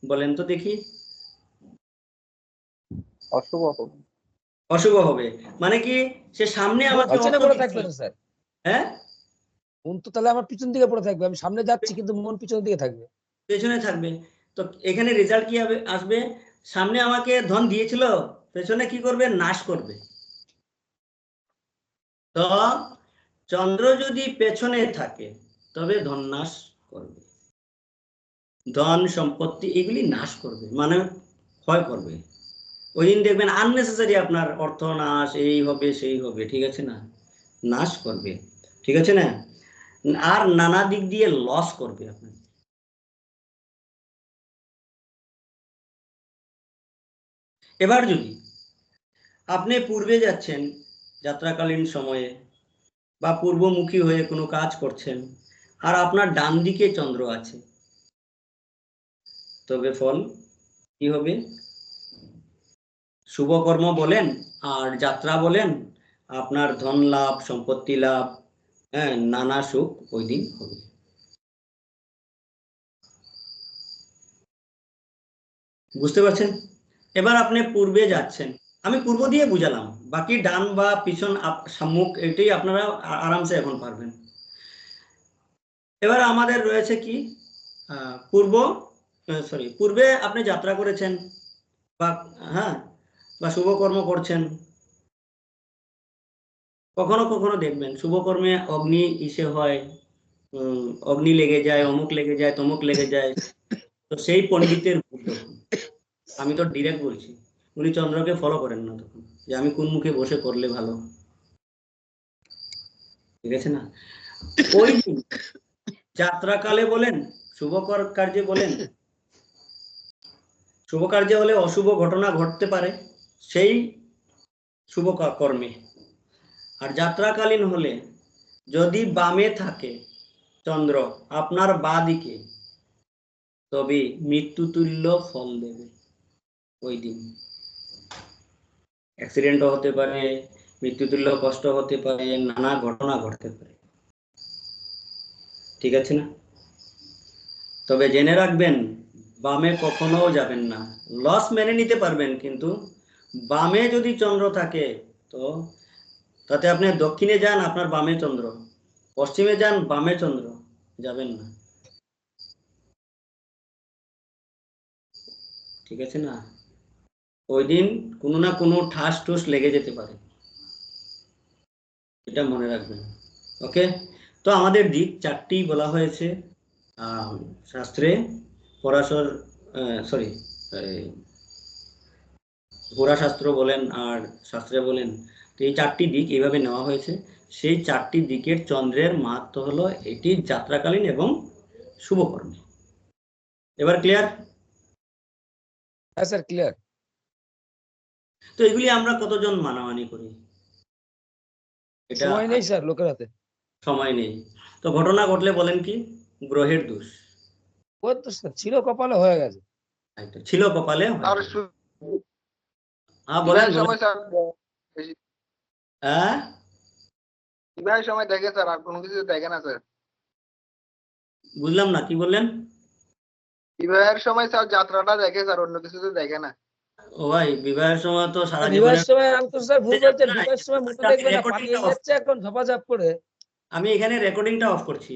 বলেন তো দেখি। অশুভ হবে। অশুভ হবে মানে কি? সে সামনে আমাকে পিছনে অর্থ পড়ে দিচ্ছে। থাকবে না স্যার, হ্যাঁ, মন তো তাহলে আমার পিছন দিকে পড়ে থাকবে, আমি সামনে যাচ্ছি কিন্তু মন পিছনের দিকে থাকবে। পেছনে থাকবে। তো এখানে রেজাল্ট কি হবে? আসবে সামনে আমাকে ধন দিয়েছিল, পেছনে কি করবে? নাশ করবে। তো চন্দ্র যদি পেছনে থাকে তবে ধন নাশ করবে, ধন সম্পত্তি এগুলি নাশ করবে, মানে ক্ষয় করবে। ওই দিন দেখবেন আননেসেসারি আপনার অর্থ নাশ, এই হবে সেই হবে, ঠিক আছে না? নাশ করবে, ঠিক আছে না? আর নানা দিক দিয়ে লস করবে আপনার। এবার যদি আপনি পূর্বে যাচ্ছেন যাত্রাকালীন সময়ে, বা পূর্বমুখী হয়ে কোনো কাজ করছেন, আর আপনার ডান দিকে চন্দ্র আছে, তবে ফল কি হবে? শুভকর্ম বলেন আর যাত্রা বলেন, আপনার ধন লাভ, সম্পত্তি লাভ, হ্যাঁ, নানা সুখ ওই দিন হবে। বুঝতে পারছেন? এবার আপনি পূর্বে যাচ্ছেন, আমি পূর্ব দিয়ে বুঝালাম, বাকি ডান বা পিছন সম্মুখ এটাই আপনারা আরামসে এখন পারবেন। এবার আমাদের রয়েছে কি, পূর্বে আপনি যাত্রা করেছেন, বা হ্যাঁ, বা শুভকর্ম করছেন। কখনো কখনো দেখবেন শুভকর্মে অগ্নি ইসে হয়, অগ্নি লেগে যায়, অমুক লেগে যায়, তমুক লেগে যায়। তো সেই পণ্ডিতের ভুল তখন। আমি তো ডিরেক্ট বলছি, উনি চন্দ্রকে ফলো করেন না তখন, যে আমি কোন মুখে বসে করলে ভালো, ঠিক আছে না? ওই দিন যাত্রাকালে বলেন, শুভ কার্যে বলেন, শুভ কার্যে হলে অশুভ ঘটনা ঘটতে পারে সেই শুভ কর্মে। আর যাত্রাকালীন হলে যদি বামে থাকে চন্দ্র আপনার বাঁ দিকে, তবে মৃত্যুতুল্য ফল দেবে ওই দিন। অ্যাক্সিডেন্টও হতে পারে, মৃত্যুতুল্য কষ্ট হতে পারে, নানা ঘটনা ঘটতে পারে, ঠিক আছে না? তবে জেনে রাখবেন, বামে কখনো যাবেন না। লস মেনে নিতে পারবেন, কিন্তু বামে যদি চন্দ্র থাকে তো তাতে আপনি দক্ষিণে যান, আপনার বামে চন্দ্র, পশ্চিমে যান, বামে চন্দ্র, যাবেন না, ঠিক আছে না? ওই দিন কোনো না কোনো ঠাস ঠুস লেগে যেতে পারে, এটা মনে রাখবেন, ওকে? তো আমাদের দিক চারটি বলা হয়েছে শাস্ত্রে, পরাশর সরি হোরাশাস্ত্র বলেন আর শাস্ত্রে বলেন। তো এই চারটি দিক এইভাবে নেওয়া হয়েছে। সেই চারটি দিকের চন্দ্রের মাহাত্ম্য হলো এটি যাত্রাকালীন এবং শুভকর্মে। এবার ক্লিয়ার? হ্যাঁ স্যার, ক্লিয়ার। তো এগুলি আমরা কতজন মানামানি করি? এটা সময় নেই স্যার লোকের হাতে। সময় নেই। তো ঘটনা ঘটলে বলেন কি? গ্রহের দোষ। ওই তো স্যার ছিল কপালে, হয়ে গেছে। ছিল কপালে, আর হ্যাঁ বলেন। বিবাহের সময় স্যার হ্যাঁ, বিবাহের সময় দেখে স্যার, আর কোনো কিছু দেখে না স্যার। বুঝলাম না, কি বললেন? বিবাহের সময় স্যার যাত্রাটা দেখে স্যার, অন্য কিছু তো দেখে না। ও ভাই, বিবাহের সময় তো সারা বিবাহের জীবনে সময় আমি তো স্যার ভুল বলছেন, বিবাহের সময় মোটে দেখবে না, রেকর্ডিংটা পালিয়ে যাচ্ছে এখন ঝপাঝপ করে। আমি এখানে রেকর্ডিংটা অফ করছি।